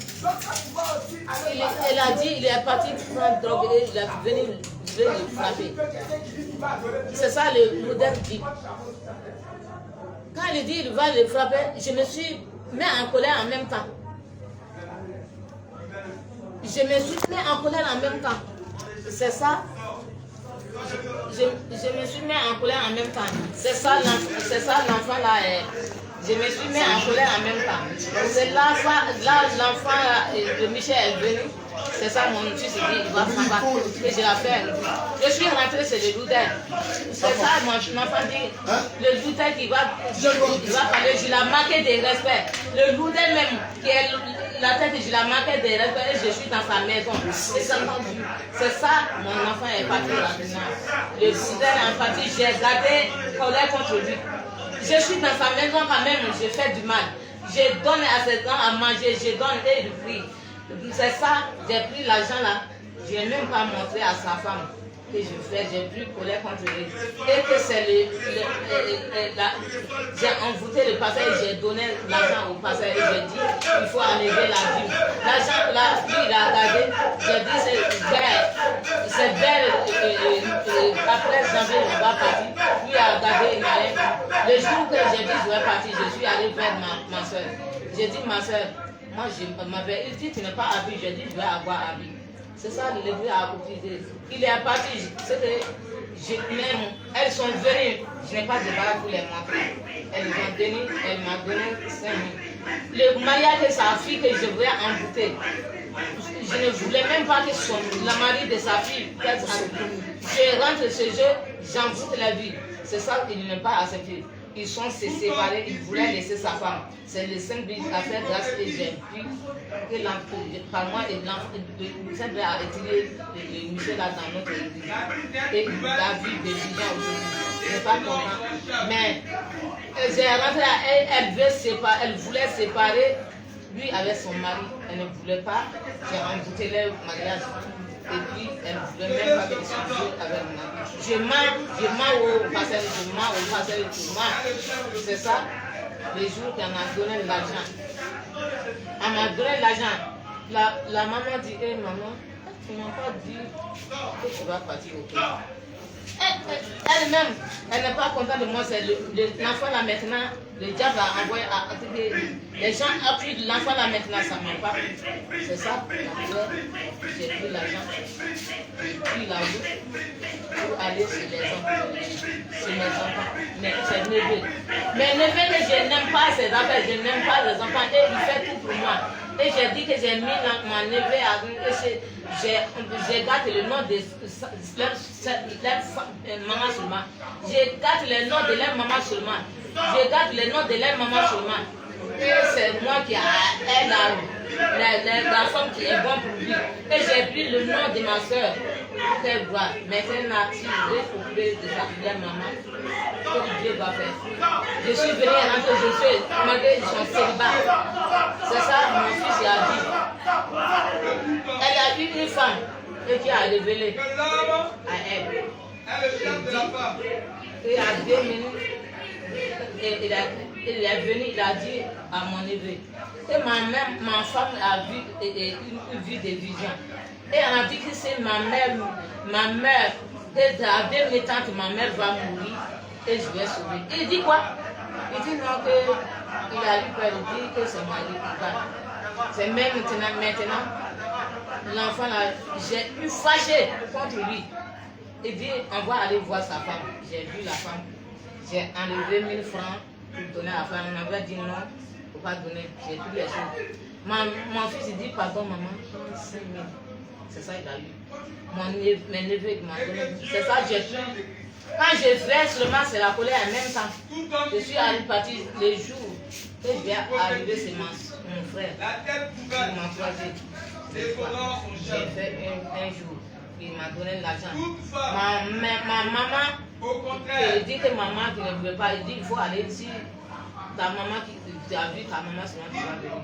Speaker 1: Il a dit, il est parti prendre drogue et il est venu le frapper. C'est ça le modèle dit. Quand il dit il va le frapper, je me suis mis en colère en même temps. Je me suis mis en colère en même temps. C'est ça. Je me suis mis en colère en même temps. C'est ça l'enfant là. Je me suis mis en colère en même temps. C'est là l'enfant de Michel est venu. C'est ça mon fils dit, il va frapper. Et je l'ai fait. Je suis rentrée, c'est le doudel. C'est ça mon enfant dit, le doudel qui va parler, je l'ai manqué de respect. Le doudel même, qui est la tête, je l'ai manqué de respect et je suis dans sa maison. C'est ça mon enfant est parti maintenant. Le doudel est parti, j'ai gardé colère contre lui. Je suis dans sa maison quand même, je fais du mal. Je donne à ses gens à manger, je donne et il prie. C'est ça, j'ai pris l'argent là, je n'ai même pas montré à sa femme que je fais, j'ai pris colère contre lui. Et que c'est j'ai envoûté le pasteur et j'ai donné l'argent au pasteur et j'ai dit, il faut enlever la dîme. L'argent là, lui il a regardé, j'ai dit c'est vert, après janvier on va partir. Lui a regardé, il m'a dit, le jour que j'ai dit je vais partir, je suis allée vers ma soeur. J'ai dit ma soeur, moi, il dit, tu n'es pas habillé. J'ai dit, je vais avoir habillé. C'est ça, le vieux a utilisé. Il est parti, c'est que même, elles sont venues, je n'ai pas de bague pour les montrer. Elle m'a donné 5 000. Le mariage de sa fille que je voulais embouter, je ne voulais même pas que la mari de sa fille fasse je rentre chez eux, j'emboute la vie. C'est ça qu'il n'aime pas accepter. Ils sont séparés, ils voulaient laisser sa femme. C'est le Saint-Bible à faire grâce et j'ai pris que par moi et le Saint-Bible a retiré le monsieur là dans notre église. Et la vie des gens aujourd'hui. Je n'ai pas content. Mais j'ai rentré à elle voulait séparer lui avec son mari. Elle ne voulait pas. J'ai embouté leur mariage. Et puis, elle ne voulait même pas que je joue avec mon mari. Je mens au pasteur, je mens. C'est ça, les jours qu'elle m'a donné l'argent. Elle m'a donné l'argent. La maman dit, hé maman, tu ne m'as pas dit que tu vas partir au pays. Elle-même, elle n'est pas contente de moi. C'est l'enfant là maintenant, le diable a envoyé les gens ont pris l'enfant là maintenant, ça ne m'a pas pris. C'est ça, j'ai pris l'argent, j'ai pris la route pour aller chez les enfants, chez mes enfants. Mais c'est neveu. Mais neveu que je n'aime pas ces affaires, je n'aime pas les enfants et il fait tout pour moi. Et j'ai dit que j'ai mis mon neveu à j'ai gâté le nom de leur maman seulement. J'ai gâté le nom de leur maman seulement. J'ai gâté le nom de leur maman seulement. Et c'est moi qui ai la femme qui est bonne pour lui. Et j'ai pris le nom de ma soeur pour qu'elle voit. Maintenant, si je vais s'occuper de leur maman, que Dieu va faire. Je suis venue rentrer, je suis malgré son célibat. C'est ça, mon fils a dit. Elle a eu une femme et qui a révélé à elle. Et à 2 minutes, il est venu, il a dit à mon neveu. Et ma femme a vu une vue de vision. Et elle a dit que c'est ma mère, que à 2 minutes, ma mère va mourir et je vais sauver. Il dit quoi? Il dit non, qu'il a eu peur, il dit que c'est moi qui va. C'est même maintenant, l'enfant là, j'ai eu fâché contre lui. Il dit, on va aller voir sa femme. J'ai vu la femme. J'ai enlevé 1000 francs pour donner à la femme. On avait dit non, il ne faut pas donner. J'ai tout les choses. Mon fils il dit, pardon maman, 5 000. C'est ça qu'il a eu. Mes neveux m'ont donné. C'est ça que j'ai pris. Quand je vais seulement, c'est la colère en même temps. Je suis allé partir les jours. Et je vais arriver, c'est mon frère. Il m'a choisi. J'ai fait un jour. Il m'a donné l'argent. Ma maman, il dit que maman qui ne voulait pas, il dit il faut aller ici. Ta maman qui a vu ta maman, sinon tu vas venir.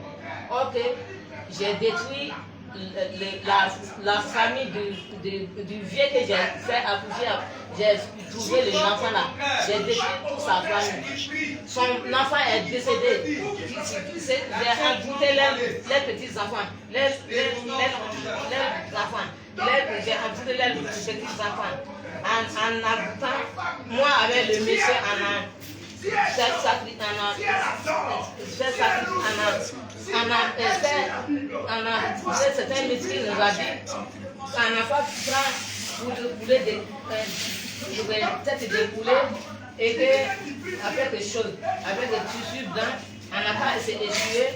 Speaker 1: Ok, j'ai détruit la famille du vieux que j'ai fait accoucher. J'ai trouvé l'enfant là. J'ai détruit toute sa famille. Son enfant est décédé. J'ai embouté les petits enfants. Les enfants. J'ai embouté les petits enfants. En aboutant, moi avec le monsieur c'est un métier qui nous a dit un enfant qui prend pour poulet de tête de poulet et que avec des choses, avec des tissus blancs, on n'a pas essayé d'essuyer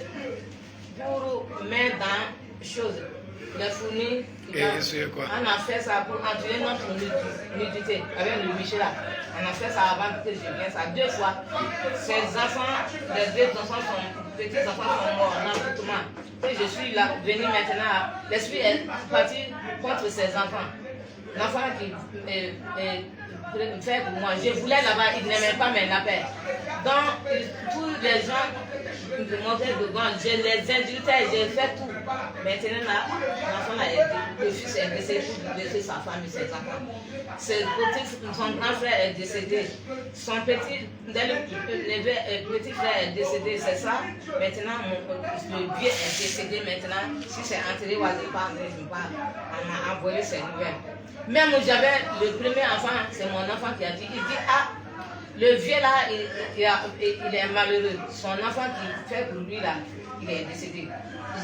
Speaker 1: pour mettre dans choses. Les fournis, on a fait ça pour entraîner notre nudité avec le Michel là. On a fait ça avant que je vienne ça 2 fois. Ces enfants, les 2 enfants petits enfants sont morts dans et je suis là, venu maintenant. L'esprit est parti contre ces enfants. L'enfant qui fait pour moi, je voulais là-bas, il n'aimait pas mes lapins. Donc, tous les gens me montraient de gants, je les insultais, j'ai fait tout. Maintenant, là, l'enfant là, le fils est décédé pour laisser sa femme et ses enfants. Son grand frère est décédé. Son petit frère est décédé, c'est ça. Maintenant, le vieux est décédé maintenant. Si c'est enterré ou pas enterré, je ne sais pas. On m'a envoyé ces nouvelles. Même j'avais le premier enfant, c'est mon enfant qui a dit, il dit, ah, Le vieux là, il est malheureux. Son enfant qui fait pour lui là, il est décédé.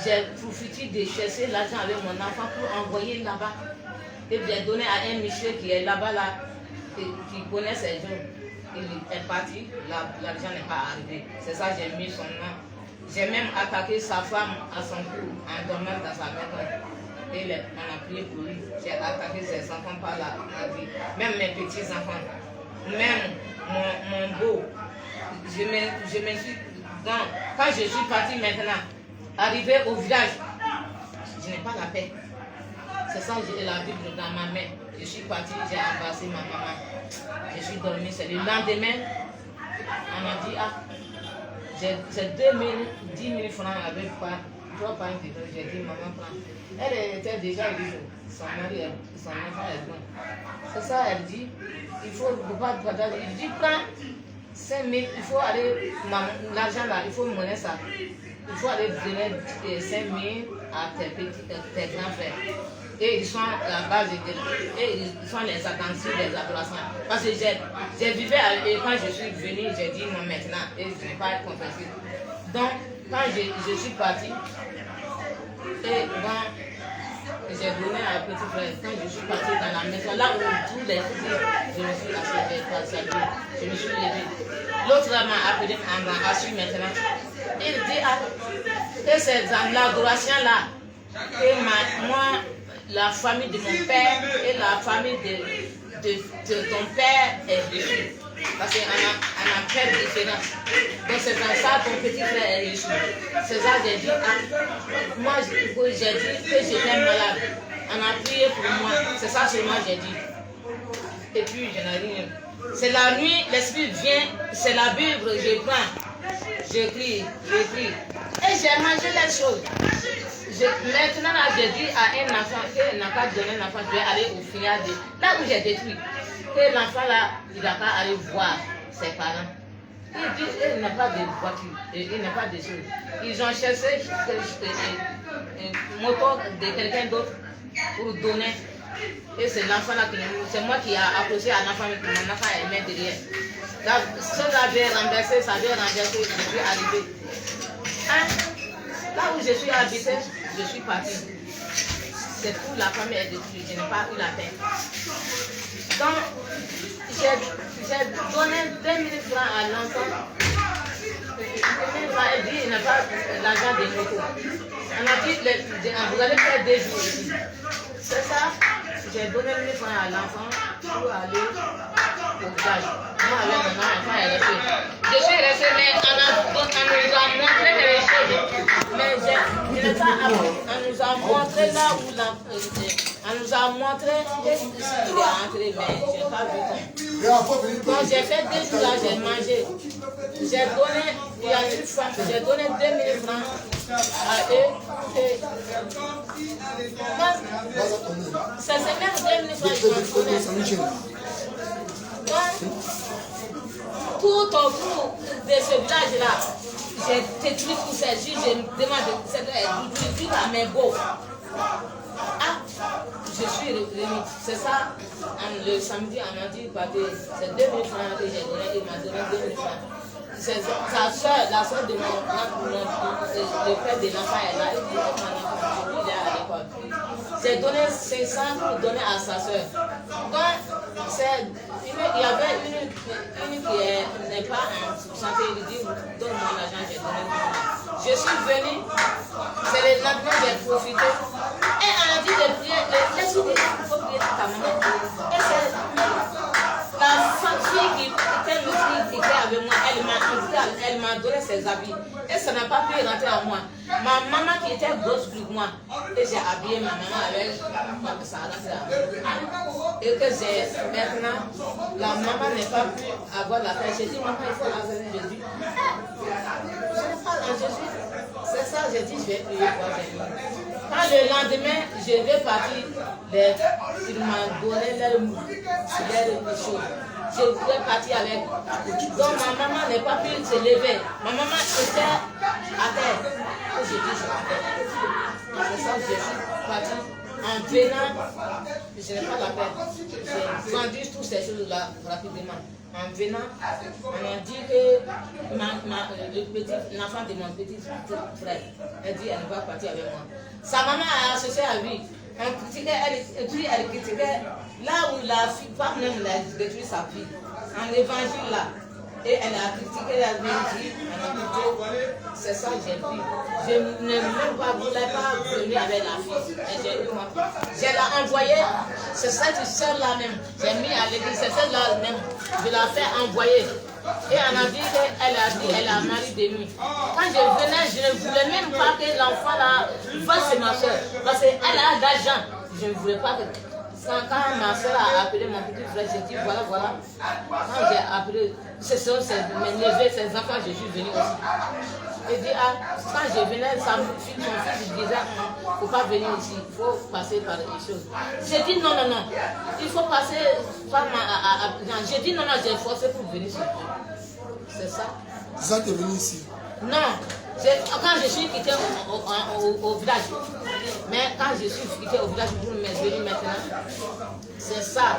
Speaker 1: J'ai profité de chercher l'argent avec mon enfant pour envoyer là-bas. Et j'ai donné à un monsieur qui est là-bas, là, qui connaît ses jours. Il est parti, l'argent n'est pas arrivé. C'est ça que j'ai mis son nom. J'ai même attaqué sa femme à son cou en dormant dans sa maison. Et on a prié pour lui. J'ai attaqué ses enfants par la vie. Même mes petits-enfants. Même mon beau. Je me suis... Quand je suis partie maintenant, arrivé au village, je n'ai pas la paix. C'est ça, j'ai la Bible dans ma main. Je suis partie, j'ai embrassé ma maman. Je suis dormie. C'est le lendemain, on m'a dit, ah, j'ai 10 000 francs avec pas. J'ai dit, maman, prends. Elle était déjà, elle dit, son mari, son enfant est bon. C'est ça, elle dit, il faut pas partager. Il dit, prends 5 000, il faut aller, l'argent là, il faut monnaie ça. Il faut aller donner 5 000 à tes grands frères. Et ils sont la base, et ils sont les attendus des adorations. Parce que j'ai vécu, et quand je suis venue, j'ai dit non maintenant, et je ne vais pas être confessée. Donc, quand je suis partie, et bon, j'ai donné à un petit frère, quand je suis partie dans la maison, là où tous les filles, je me suis assise, je me suis levée. L'autre m'a appelé, m'a assis maintenant. Il dit, ah, et c'est dans l'adoration là, que moi, la famille de mon père et la famille de ton père est déchue. Parce qu'on a fait de différence. Donc c'est dans ça ton petit frère est déchu. C'est ça que j'ai dit. Moi, j'ai dit que j'étais malade. On a prié pour moi. C'est ça seulement que j'ai dit. Et puis je n'ai rien. C'est la nuit, l'esprit vient, c'est la Bible, je prends. J'écris. Et j'ai mangé les choses. Maintenant, là, j'ai dit à un enfant qu'il n'a pas donné un enfant, je vais aller au final de là où j'ai détruit. Que l'enfant là, il n'a pas aller voir ses parents. Il dit qu'il n'a pas de voiture, il n'a pas de choses. Ils ont cherché une moto de quelqu'un d'autre pour donner. Et c'est l'enfant là, c'est moi qui ai approché à l'enfant, mais mon enfant est mis derrière. Là, ça avait renversé, je suis arrivé. Là où je suis habité, je suis partie. C'est tout, la famille est détruite, je n'ai pas eu la paix. Donc, j'ai donné 2 000 francs à l'enfant. Elle dit, il n'a pas l'argent des motos. On a dit, vous allez faire 2 jours ici. C'est ça, j'ai donné 1 000 francs à l'enfant pour aller au village. Moi, avec mon enfant, elle est restée. Je suis restée, mais on nous a montré les choses. Mais je n'ai pas appris. On nous a montré là où on nous a montré qu'il est entré, mais je n'ai pas vu. Donc j'ai fait 2 jours là, j'ai mangé. J'ai donné, il y a une femme, j'ai donné 2 000 francs à eux. C'est même 2 000 francs que je donné. Tout autour de ce village-là, j'ai détruit tout ça. Je me demande, c'est tout à mes beaux. Ah, je suis revenue. C'est ça, le samedi, on m'a dit, c'est 2 000 francs que j'ai donné, il m'a donné 2 000 francs. C'est sa soeur, la soeur de le père de l'enfant est là, il dit, il est à l'école. J'ai donné 500 pour donner à sa soeur. Donc, il y avait une qui n'est pas en santé, il dit, donne-moi l'argent, j'ai donné. Je suis venue, c'est le lendemain, j'ai profité. Et on a dit de prier, il faut prier ta maman. Et c'est la fille qui était avec moi, elle m'a donné ses habits. Et ça n'a pas pu rentrer en moi. Ma maman qui était grosse plus que moi, et j'ai habillé ma maman avec ça et que j'ai maintenant, la maman n'a pas pu avoir la paix. J'ai dit, maman, il faut laver. Je dis, je n'ai pas la Jésus. C'est ça, j'ai dit, je vais prier pour Jésus. Quand le lendemain, je vais partir, il m'a donné les choses. Je voulais partir avec. Donc ma maman n'a pas pu se lever. Ma maman était à terre. Et je dis, je vais à terre. C'est ça, je suis partie En venant, je n'ai pas la peine. J'ai vendu toutes ces choses-là rapidement. En venant, on a dit que l'enfant de mon petit frère, elle dit elle va partir avec moi. Sa maman a associé à lui. On critiquait, elle critiquait là où la fille, pas même elle a détruit sa fille. En évangile là. Et elle a critiqué la vérité. C'est ça que j'ai pris. Je ne voulais pas venir avec la fille. Et j'ai eu moi. Je l'ai envoyée. C'est cette soeur-là même. J'ai mis à l'église. C'est celle-là même. Je l'ai fait envoyer. Et on a dit qu'elle a mari de nuit. Quand je venais, je ne voulais même pas que l'enfant là fasse c'est ma soeur. Parce qu'elle a d'argent. Je ne voulais pas que. Quand ma soeur a appelé mon petit frère, j'ai dit voilà. Quand j'ai appelé, ce sont mes neveux, ses enfants, je suis venue aussi. Il dit quand je venais, son fils disait il ne faut pas venir ici, il faut passer par les choses. J'ai dit non, il faut passer par j'ai dit non, j'ai forcé pour venir ici. C'est ça.
Speaker 3: C'est ça que tu es venu ici?
Speaker 1: Non, quand je suis quitté au village, mais quand je suis quitté au village pour me venir maintenant, c'est ça.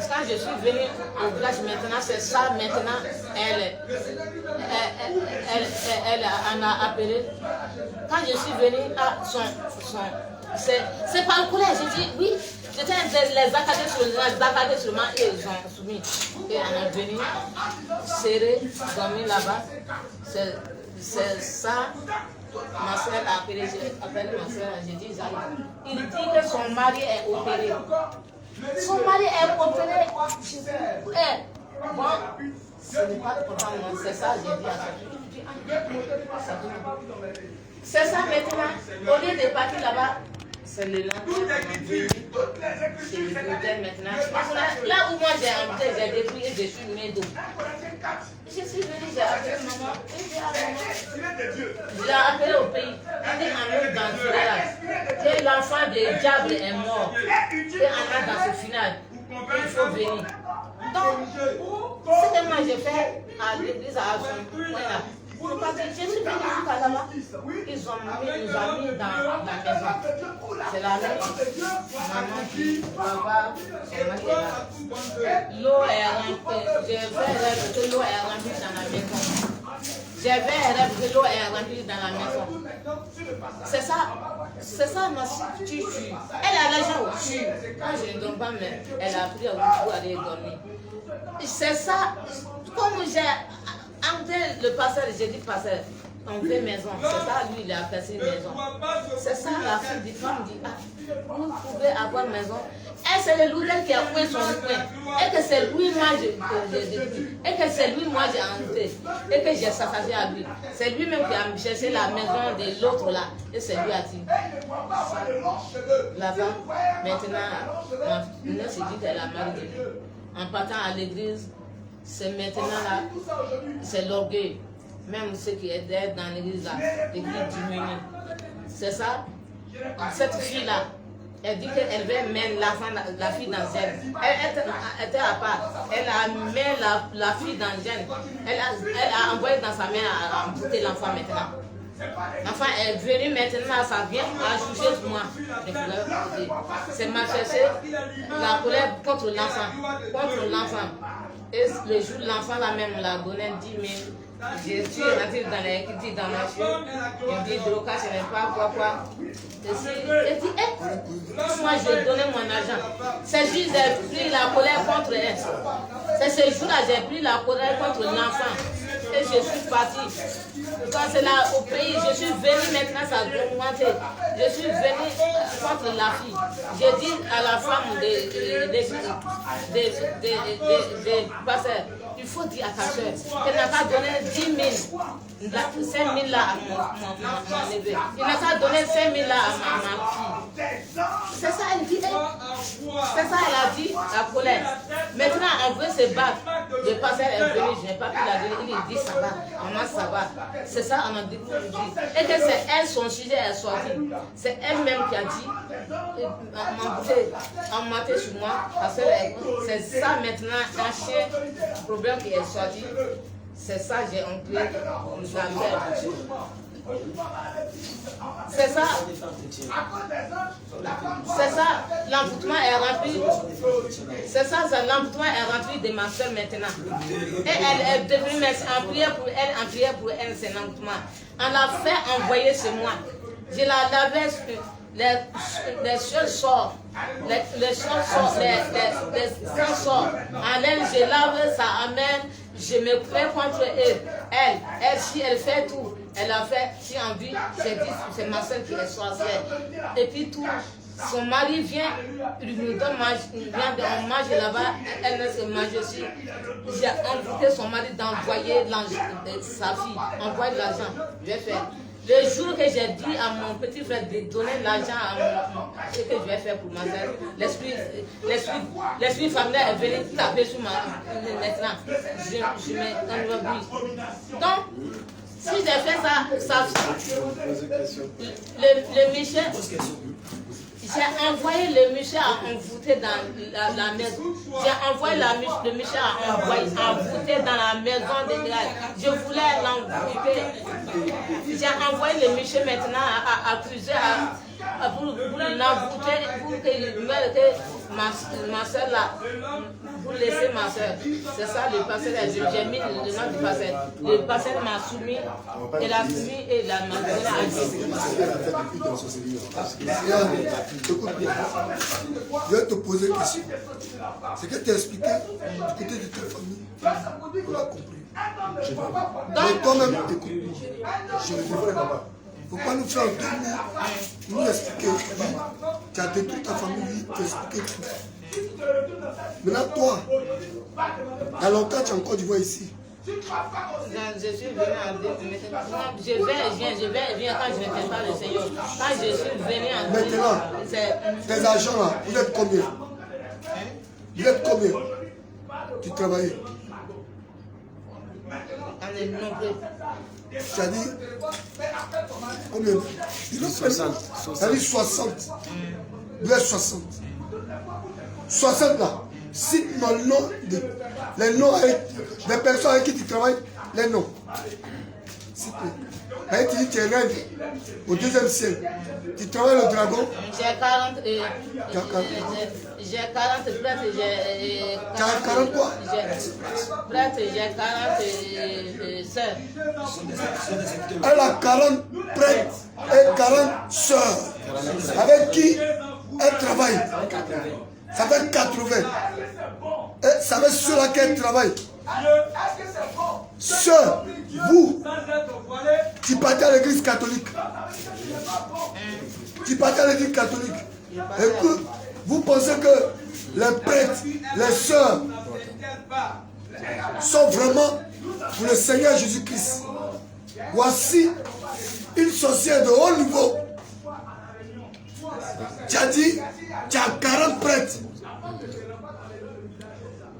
Speaker 1: Quand je suis venue au village maintenant, c'est ça maintenant, elle en a appelé. Quand je suis venue à c'est par le collège, j'ai dit oui. J'étais les accader sur moi et ils ont soumis. Et on est venu serrer, dormir là-bas. C'est ça. Ma soeur a appelé, j'ai appelé ma soeur, j'ai dit j'arrive. Il dit que son mari est opéré. Son mari est opéré. Bon, ce n'est pas pour moi, c'est ça, j'ai dit à ça. C'est ça maintenant, au lieu de partir là-bas, c'est le lendemain. C'est le hôtel maintenant. Là où moi j'ai habité, j'ai détruit et je suis mis d'eau. Je suis venue, j'ai appelé maman. Je l'ai appelé au pays. Elle dit Amour dans le village. Que l'enfant de diable est mort. Et Anna dans ce final. Il faut venir. Donc, ce que moi j'ai fait à l'église à son point là. Je suis venue jusqu'à là-bas. Ils nous ont mis dans la maison. C'est la même. Maman dit, papa, son mari est là. L'eau est remplie. Je vais rêver que l'eau est remplie dans la maison. Je vais rêver que l'eau est remplie dans la maison. C'est ça ma tutu. Elle a l'argent au cul. Quand je ne donne pas, mais elle a pris au bout pour aller dormir. C'est ça. Comme j'ai entré le pasteur, j'ai dit pasteur, on fait maison. C'est ça, lui, il a percé maison. C'est ça, la fille du femme dit, vous pouvez avoir maison. Et c'est le lourdel qui a ouvert son coin. Et que c'est lui, moi, j'ai détruit. Et que c'est lui, moi, j'ai entré. Et que j'ai saccagé à lui. C'est lui-même qui a cherché la maison de l'autre là. Et c'est lui a dit. La femme, maintenant, on s'est dit qu'elle a marié de lui. En partant à l'église, c'est maintenant là, c'est l'orgueil. Même ceux qui étaient dans l'église là, l'église diminue. C'est ça. Cette fille-là, elle dit qu'elle veut mettre la fille dans le gène. Elle était à part. Elle a mis la fille dans le gène. Elle a envoyé dans sa main à embouter l'enfant maintenant. L'enfant est venu maintenant, ça vient ajouter sur moi. C'est ma chercher la colère contre l'enfant. Et le jour l'enfant là même l'a donné 10 000. Je suis rentrée dans les critiques dans ma chambre. Il me dit Droka, je n'ai pas quoi. Elle dit, moi je donnais mon argent. C'est juste j'ai pris la colère contre elle. C'est ce jour-là j'ai pris la colère contre l'enfant. Et je suis partie. Quand c'est là au pays, je suis venue maintenant, ça a augmenté. Je suis venue contre la fille. J'ai dit à la femme des pasteurs, il faut dire à ta soeur qu'elle n'a pas donné 10 000, 5 000 là à mon neveu. Il n'a pas donné 5 000 là à ma fille. C'est ça, elle dit. C'est ça, elle a dit, la colère. Maintenant, on veut se battre. Le pasteur est venu, je n'ai pas pu la donner. Il dit ça va, maman ça va. C'est ça, on a dit pour lui dire. Et que c'est elle, son sujet est sorti. C'est elle-même qui a dit, on mentait sur moi. C'est ça maintenant, un chien, problème qui est sorti. C'est ça, j'ai entré, nous avons C'est ça. C'est ça, l'envoûtement est rempli. C'est ça, l'envoûtement est rempli de ma soeur maintenant. Et elle est devenue en prière pour elle, c'est l'envoûtement. On l'a fait envoyer chez moi. Je la lavais, les choses sortent, les choses sortent, les sangs sortent. En elle, je lave, ça amène, je me prends contre elle. Elle, si elle fait tout, elle a fait, si en vie, j'ai dit, c'est ma soeur qui est sorcière. Et puis tout, son mari vient, il nous donne, on mange là-bas, elle ne se mange aussi. J'ai envoûté son mari d'envoyer sa fille, envoyer de l'argent. Je vais faire. Le jour que j'ai dit à mon petit frère de donner l'argent à ce que je vais faire pour ma soeur, l'esprit familial est venu taper sur ma maintenant. Je m'ennuie. Donc, si j'ai fait ça le Michel, j'ai envoyé le Michel à envoûter dans la maison. J'ai envoyé le Michel à envoûter dans la maison de grâce. Je voulais l'envoûter. J'ai envoyé le Michel maintenant à accuser, pour l'envoûter, pour que ma soeur là, pour laisser ma soeur. C'est ça le pasteur, j'ai mis le nom du pasteur. Le pasteur m'a soumis, elle a soumis et la m'a donné à Dieu.
Speaker 3: Écoute bien. Je vais te poser une question. Ce que tu as expliqué du côté de ta famille, on a compris. Mais toi-même, écoute. Je ne devrais pas. Il ne faut pas nous faire nous expliquer. Tu as détruit ta famille, tu as expliqué tout. Maintenant, toi, il y a longtemps, tu es encore du voix ici.
Speaker 1: Je suis venu en je viens quand je ne fais pas le Seigneur. Quand je suis venu en
Speaker 3: maintenant, tes agents là, vous êtes combien? Vous êtes combien? Tu travaillais?
Speaker 1: On est nombreux.
Speaker 3: Tu as dit combien?
Speaker 4: 60.
Speaker 3: Tu as dit 60. Vous êtes 60. 60 là. Cite-moi le nom les noms des personnes avec qui tu travailles, les noms. S'il te plaît. Tu dis que tu es reine au 2e ciel. Tu travailles le dragon.
Speaker 1: J'ai 40 prêtres, j'ai
Speaker 3: 40 quoi?
Speaker 1: Prêtres, j'ai 40 sœurs.
Speaker 3: Elle a 40 prêtres et 40 sœurs. Avec qui elle travaille. Ça fait 80. Et ça fait ceux-là qu'elle travaille. Sœurs, vous, tu partez à l'église catholique. Tu partez à l'église catholique. Et que vous pensez que les prêtres, les sœurs sont vraiment pour le Seigneur Jésus-Christ. Voici une sorcière de haut niveau. Tu as dit, tu as 40 prêtres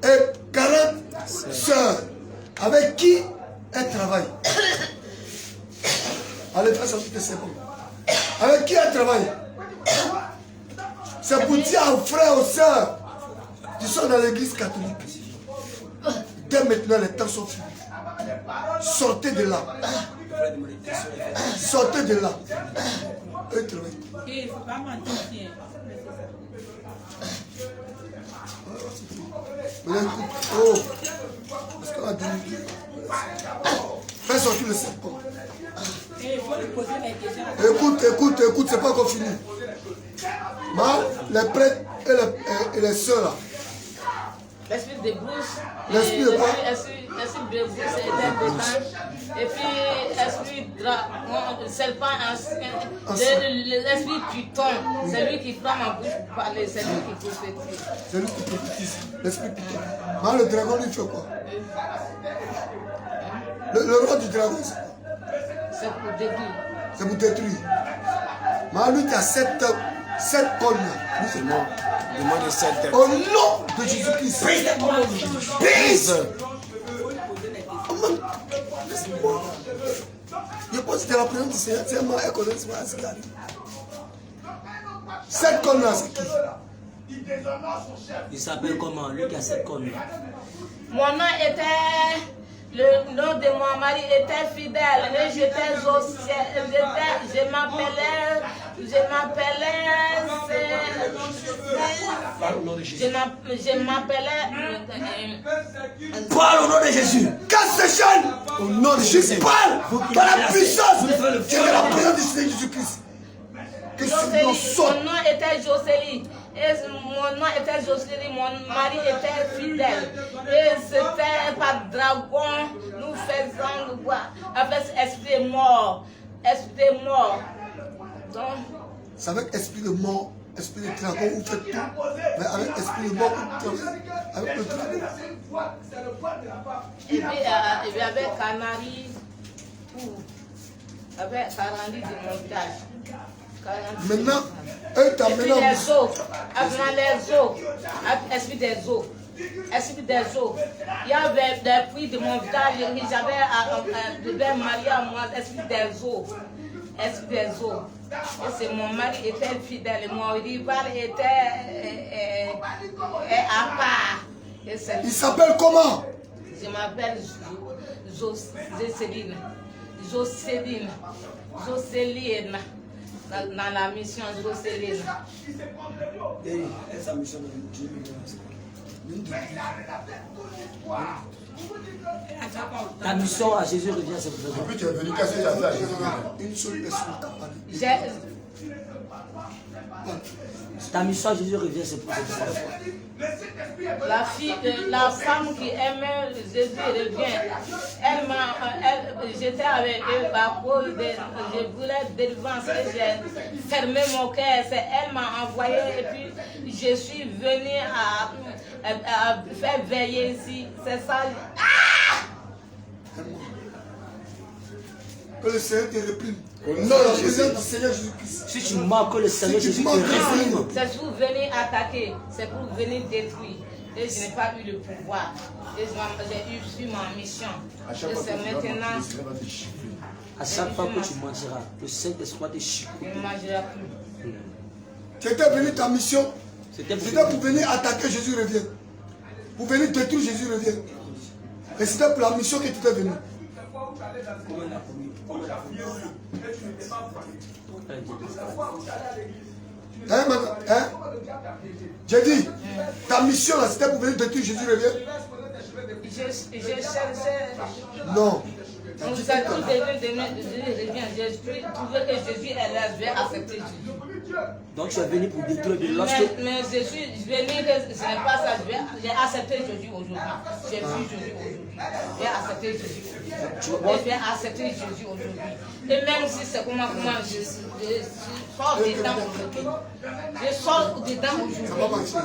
Speaker 3: et 40 sœurs avec qui elle travaille. Allez, fais sortir tes secondes. Avec qui elle travaille? C'est pour dire aux frères, aux sœurs qui sont dans l'église catholique. Dès maintenant, les temps sont finis. Sortez de là. Sortez de là. Eux travaillent.
Speaker 5: Il ne faut pas mentir.
Speaker 3: Maintenant, écoute. Oh. Parce qu'on a dit. Fais sortir le serpent.
Speaker 5: Il faut lui poser les questions.
Speaker 3: Écoute, c'est pas encore fini. Les prêtres et les sœurs là.
Speaker 1: L'esprit de brousse.
Speaker 3: L'esprit de quoi?
Speaker 1: L'esprit de brousse était dedans. Et puis, l'esprit serpent, l'esprit python. C'est lui qui prend ma bouche pour parler. C'est lui qui prophétise.
Speaker 3: C'est lui qui prophétise. L'esprit python. Le dragon lui fait quoi? Le roi du dragon, c'est quoi?
Speaker 1: C'est pour détruire.
Speaker 3: C'est pour détruire. Lui, tu as 7 cornes là. Lui, c'est mort.
Speaker 4: Demande 7 têtes.
Speaker 3: Au nom de Jésus-Christ. Prise. Je pense que c'était la présence du Seigneur. C'est moi, elle connaît ce qui arrive. 7 cornes là, c'est qui?
Speaker 2: Il s'appelle comment? Lui qui a 7 cornes.
Speaker 1: Mon nom était Le nom de mon mari était fidèle et j'étais au ciel. Je m'appelais.
Speaker 2: Parle au nom de Jésus.
Speaker 3: Casse ces chaînes.
Speaker 2: Au nom de Jésus.
Speaker 3: Parle par la puissance
Speaker 2: Vous faites le
Speaker 3: de
Speaker 2: feu.
Speaker 3: la présence du Seigneur Jésus-Christ. Que ce nom sorte.
Speaker 1: Mon nom était Jocelyne. Et mon nom était Jocelyne. Mon mari était fidèle. Et c'était par dragon. Nous faisons le bois. Avec esprit mort. Esprit mort. Donc,
Speaker 3: C'est avec esprit de mort, esprit de dragon, vous faites tout. Mais avec esprit de mort, vous travaillez. Avec le dragon.
Speaker 1: et puis avec Canari. Tout. Avec Canari de montage.
Speaker 3: Maintenant, eux
Speaker 1: Et puis
Speaker 3: t'amènent
Speaker 1: les eaux, avant les eaux, esprit des eaux, esprit des eaux. Il y avait des puits de mon village, j'avais marié à moi, esprit des eaux, esprit des eaux. Et c'est mon mari était fidèle, mon rival était à part. Et c'est-
Speaker 3: Il s'appelle comment?
Speaker 1: Je m'appelle Jocelyne. Jocelyne. Jocelyne. Dans la mission Jocelyne.
Speaker 2: Et sa mission de Dieu. Ta mission à Jésus revient, c'est pour
Speaker 3: Depuis tu es venu, qu'est-ce que tu as fait à Jésus? Une seule personne t'a parlé.
Speaker 2: Ta mission à Jésus revient, c'est pour ça.
Speaker 1: La femme qui aimait Jésus revient. J'étais avec eux à cause de, je voulais délivrance et j'ai fermé mon cœur. C'est elle m'a envoyé et puis je suis venue à faire veiller ici. C'est ça.
Speaker 3: Que le Seigneur te réprime. Au nom de Jésus, du Seigneur Jésus-Christ.
Speaker 2: Si tu manques que le Seigneur
Speaker 3: Si tu
Speaker 2: Jésus te
Speaker 3: manques,
Speaker 2: réprime,
Speaker 1: C'est pour venir attaquer, c'est pour venir détruire. Et je n'ai pas eu le pouvoir. Et j'ai eu sur ma mission. Et c'est maintenant,
Speaker 2: à chaque fois que tu mentiras, le Saint-Esprit va te chicoter.
Speaker 1: je ne mangerai plus.
Speaker 3: Tu étais venu ta mission.
Speaker 2: C'était
Speaker 3: C'était pour venir attaquer, Jésus revient. Pour venir détruire, Jésus revient. Et c'était pour la mission que tu étais venu. Hein, madame? Hein? J'ai dit, ta mission là, c'était pour venir détruire, Jésus revient.
Speaker 1: Je cherchais.
Speaker 3: Non.
Speaker 1: Donc, ça tout devait revient. J'ai trouvé que Jésus est là, je vais accepter Jésus.
Speaker 2: Donc tu es venu pour détruire. Lorsque
Speaker 1: Mais je suis venu, que ce n'est pas ça. J'ai accepté Jésus aujourd'hui. J'ai vu Jésus aujourd'hui. J'ai accepté Jésus aujourd'hui. Et j'ai accepté Jésus aujourd'hui. Et même si c'est comment je sors dedans aujourd'hui. Je sors dedans aujourd'hui.
Speaker 3: Ça va marcher.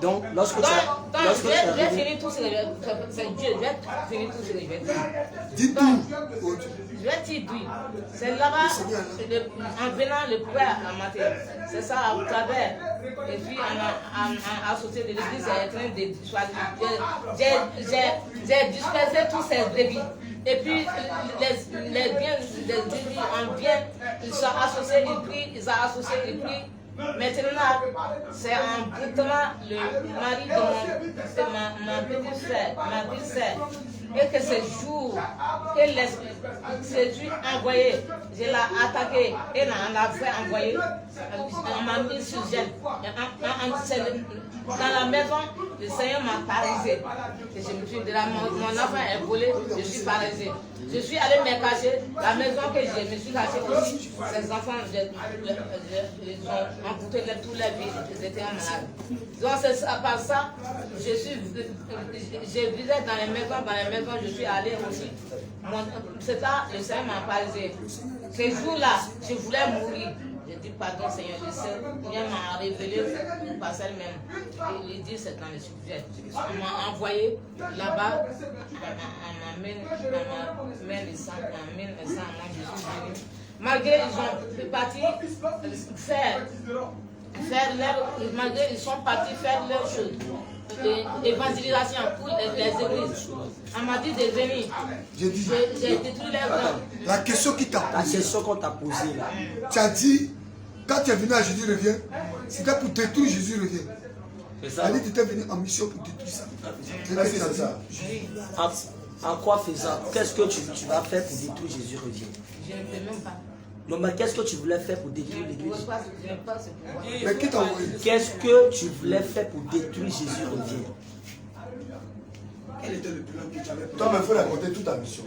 Speaker 2: donc lorsque tu
Speaker 1: Donc,
Speaker 2: as
Speaker 1: je vais finir tout ce que c'est Dieu, je vais finir tout ce que je vais dire.
Speaker 3: Dis tout.
Speaker 1: Je vais te dire, c'est là-bas, en venant le pouvoir à matin, c'est ça à travers. Et puis, on a associé de l'église, c'est en train de choisir. J'ai dispersé tous ces brebis. Et puis, les biens des brebis, on vient, ils sont associés, ils sont associés, et puis, maintenant, c'est en boutant le mari de ma petite frère, ma petite sœur. Et que ce jour, que Jésus envoyé, je l'ai attaqué et on l'a fait envoyer, on m'a mis sur gel. Dans la maison, le Seigneur m'a paralysé. Et je me suis dit, mon enfant est volé, je suis paralysé. Je suis allé me cacher, la maison que je me suis cachée aussi, ces enfants, ils ont amputé tous les vies, ils étaient malades. Donc c'est par ça, je vivais dans les maisons, je suis allé aussi. C'est ça, le Seigneur m'a paralysé. Ce jour-là, je voulais mourir. Je dis pardon Seigneur, le Seigneur m'a révélé une parcelle même. Il dit c'est dans le sujet. On m'a envoyé là-bas, on m'amène le sang, moi je suis venu. Malgré ils ont parti malgré ils sont partis faire leur chose. Évangélisation pour les églises. On m'a dit de venir. J'ai détruit les gens.
Speaker 3: La question qui t'a
Speaker 2: la
Speaker 3: posée,
Speaker 2: question qu'on t'a posée là,
Speaker 3: tu as dit, quand tu es venu à Jésus revient, c'était pour détruire Jésus revient. Elle dit que tu étais venu en mission pour détruire ça.
Speaker 4: C'est ça.
Speaker 2: En quoi faisant? Qu'est-ce que tu vas faire pour détruire Jésus revient?
Speaker 1: Je ne peux même pas.
Speaker 2: Non, mais qu'est-ce que tu voulais faire pour détruire l'église?
Speaker 1: Je n'ai pas ce pouvoir.
Speaker 3: Mais qui t'a envoyé?
Speaker 2: Qu'est-ce que tu voulais faire pour détruire Jésus revient?
Speaker 4: Quel était le plan que tu avais
Speaker 3: Toi, il faut raconter toute ta mission.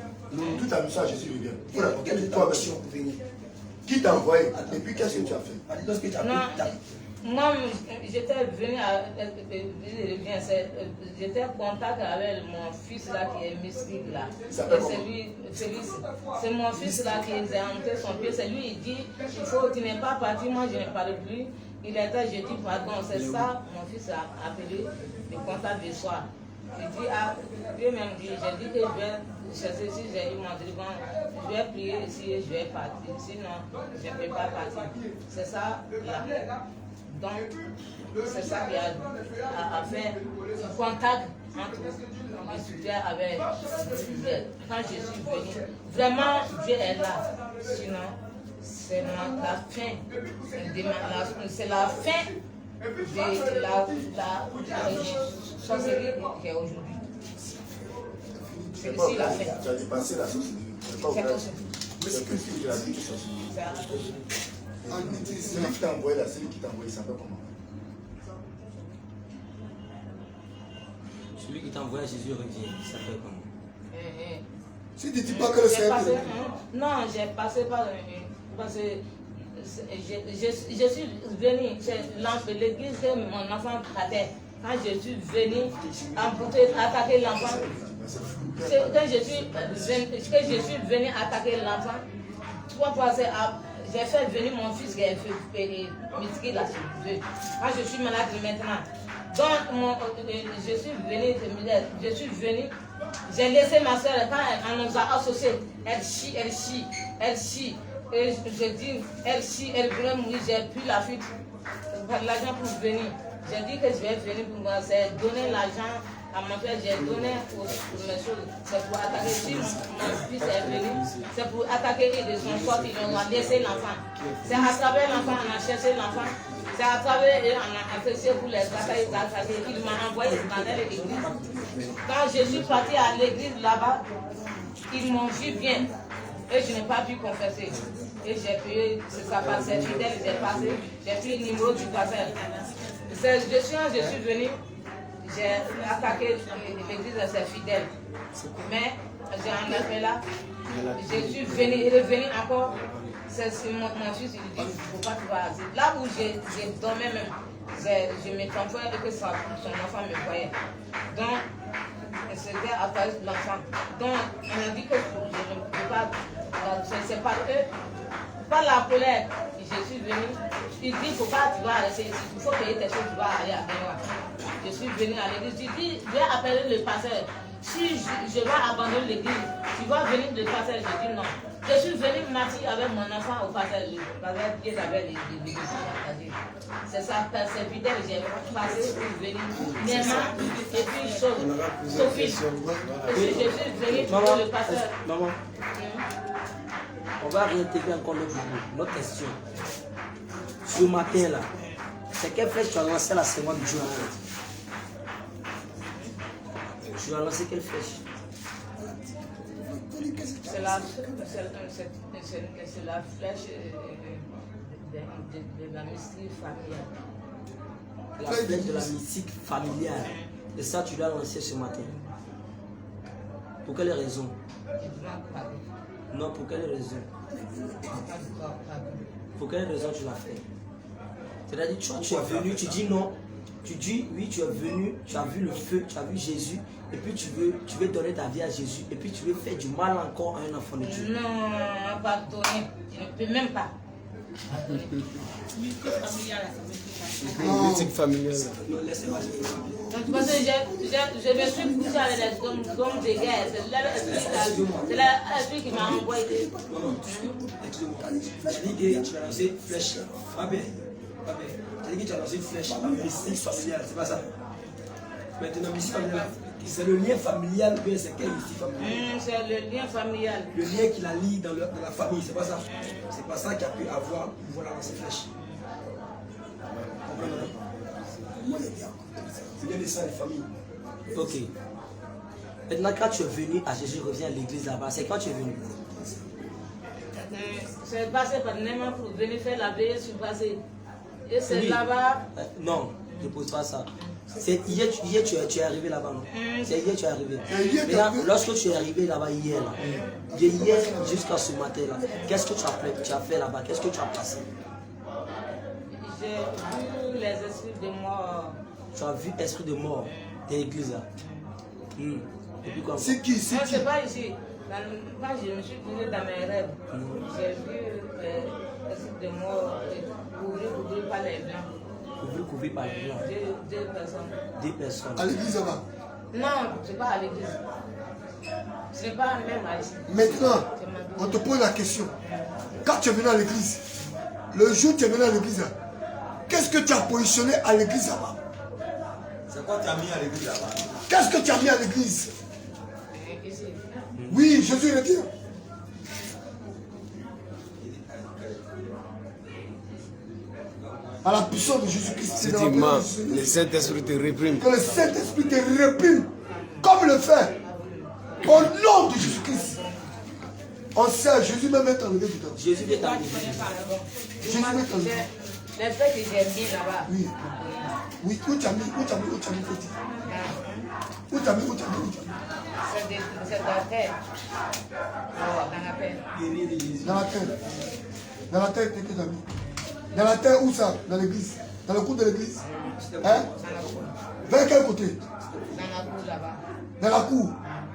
Speaker 3: Toute ta mission à Jésus revient. Il faut raconter
Speaker 4: Quelle était
Speaker 3: toi
Speaker 4: ta mission pour venir?
Speaker 3: Qui t'a envoyé? Et puis qu'est-ce que tu as fait?
Speaker 4: Lorsque tu as
Speaker 1: Non,
Speaker 4: pris
Speaker 1: moi, j'étais venu à. J'étais en contact avec mon fils là qui est mystique là. Et c'est lui, Félix. C'est mon fils là qui a entré son pied. C'est lui, il dit il faut, tu n'es pas parti, moi je ne parle plus. Il était, je dis pardon, c'est ça, mon fils a appelé le contact du soir. Il dit, ah, Dieu même dit, j'ai dit que je vais chercher, si j'ai eu mon tribun, je vais prier ici et je vais partir. Sinon, je ne peux pas partir. C'est ça là. Donc, c'est ça qui a fait un contact entre les soutiens avec quand je suis venu. Vraiment, Dieu est là. Sinon, c'est la fin. C'est la fin de la sorcellerie qui est aujourd'hui. C'est ici la fin.
Speaker 3: Tu as dépassé la sorcellerie. C'est que si tu as dit que sorcellerie. Celui qui t'a envoyé là, celui qui t'a envoyé, ça s'appelle comment?
Speaker 2: Celui qui t'a envoyé Jésus revient, il s'appelle comment?
Speaker 3: Si tu ne dis pas que le Seigneur...
Speaker 1: Non, j'ai passé par... Parce que je suis venu, c'est l'église que mon enfant prêtait. Quand je suis venu attaquer l'enfant, quand je suis venu attaquer l'enfant, 3 fois j'ai fait venir mon fils qui est mystique là sur Dieu. Quand je suis malade maintenant. Donc je suis venu, j'ai laissé ma soeur, quand elle nous a associés, elle chie. Et je dis, elle chie, elle voulait mourir, j'ai pris la fuite, l'argent pour venir. J'ai dit que je vais venir pour moi, c'est donner l'argent à mon frère, j'ai donné pour mes choses. C'est pour attaquer, si mon fils est venu, c'est pour attaquer de son corps, ils ont laissé l'enfant. C'est à travers l'enfant, on a cherché l'enfant. C'est à travers eux, on a apprécié pour les attaquer. Il m'a envoyé dans l'église. Quand je suis parti à l'église là-bas, ils m'ont vu bien. Et je n'ai pas pu confesser. Et j'ai payé, ça passait fidèle, j'ai passé, j'ai pris le numéro du pasteur. Je suis venu, j'ai attaqué l'église de ses fidèles. Mais j'ai un appel là, je suis venu, il est venu encore. C'est mon fils, il dit, il ne faut pas te voir. Là où j'ai dormi même, je me trompais et que son enfant me voyait. Donc, c'était à cause de l'enfant. Donc, on a dit que je ne peux pas, c'est pas eux, pas la colère. Je suis venu, il dit, il ne faut pas, tu vas rester ici, il faut payer tes choses, tu vas aller à Benoît. Je suis venu à l'église, il dit, je vais appeler le pasteur. Si je vais abandonner l'église, tu vas venir le pasteur. Je dis non. Je suis venu marcher avec mon enfant au pasteur. Le pasteur qui avait l'église. C'est ça, c'est fidèle, j'ai passé pour venir. Maman, et puis Sophie. Je suis venu pour le pasteur.
Speaker 2: Maman, on va réintégrer encore notre question. Ce matin là, c'est quelle flèche tu as lancé la seconde du jour? Tu as lancé quelle flèche?
Speaker 1: C'est la flèche de la mystique familiale.
Speaker 2: La flèche de la mystique familiale. Et ça, tu l'as lancé ce matin. Pour quelle raison? Non, pour quelle raison? Pour quelle raison tu l'as fait? C'est-à-dire, tu es venu, tu dis non. Tu dis oui, tu es venu, tu as vu le feu, tu as vu Jésus, et puis tu veux donner ta vie à Jésus, et puis tu veux faire du mal encore à un enfant de Dieu.
Speaker 1: Non, pas donner, je ne peux même pas.
Speaker 4: Mystique familiale.
Speaker 1: Parce que je me suis poussé avec les hommes de guerre, c'est l'esprit qui m'a envoyé.
Speaker 2: Tu dis que tu as lancé une flèche. Pas bien. Tu dis que tu as lancé une flèche. Mystique familiale, c'est pas ça. Maintenant, mystique familiale, c'est le lien familial ou bien c'est quel mystique familial?
Speaker 1: C'est le lien familial.
Speaker 2: Le lien qui la lie dans la famille, c'est pas ça. C'est pas ça qui a pu avoir pour pouvoir lancer flèche.
Speaker 3: ça, les familles.
Speaker 2: Ok. Maintenant, quand tu es venu à Jésus, reviens à l'église là-bas. C'est quand tu es venu?
Speaker 1: C'est passé par Néma pour venir faire la veille, je suis passé. Et c'est
Speaker 2: Oui.
Speaker 1: là-bas.
Speaker 2: Non, ne pose pas ça. C'est hier, tu es arrivé là-bas, non? C'est hier tu es arrivé.
Speaker 3: hier,
Speaker 2: Maintenant, lorsque tu es arrivé là-bas hier, là, de hier jusqu'à ce matin-là, qu'est-ce que tu as fait là-bas? Qu'est-ce que tu as passé?
Speaker 1: J'ai vu les esprits de mort.
Speaker 2: Tu as vu esprit de mort de l'église là. Et puis quoi?
Speaker 3: C'est qui? C'est
Speaker 1: Non,
Speaker 3: qui?
Speaker 1: c'est pas ici. Quand je me suis posé dans mes rêves, j'ai vu les esprits de mort couverts par les blancs.
Speaker 2: Couvrir par les blancs.
Speaker 1: Deux personnes.
Speaker 2: Des personnes.
Speaker 3: À l'église là-bas.
Speaker 1: Non, c'est pas à l'église. C'est pas même à ici.
Speaker 3: Maintenant, on te pose la question. Quand tu es venu à l'église, le jour où tu es venu à l'église, qu'est-ce que tu as positionné à l'église là-bas?
Speaker 6: C'est quoi tu as mis à l'église là-bas?
Speaker 3: Qu'est-ce que tu as mis à l'église?
Speaker 1: Ici.
Speaker 3: Oui, Jésus le dit. À la puissance de Jésus-Christ.
Speaker 4: Si tu mens, le Saint-Esprit te réprime.
Speaker 3: Que le Saint-Esprit te réprime comme le fait. Au nom de Jésus-Christ. On sait, Jésus même est enlevé dedans.
Speaker 2: Jésus est arrivé.
Speaker 3: Jésus est enlevé.
Speaker 1: Les faits que j'ai mis là-bas.
Speaker 3: Oui. Oui, où tu as mis, petit. Où tu as mis.
Speaker 1: C'est dans la terre. Dans la terre.
Speaker 3: Dans la terre. Dans la terre, qu'est-ce que tu as mis? Dans la terre, où ça? Dans l'église. Dans le cours de l'église. Hein? Vers quel côté?
Speaker 1: Dans la cour là-bas.
Speaker 3: Dans la cour.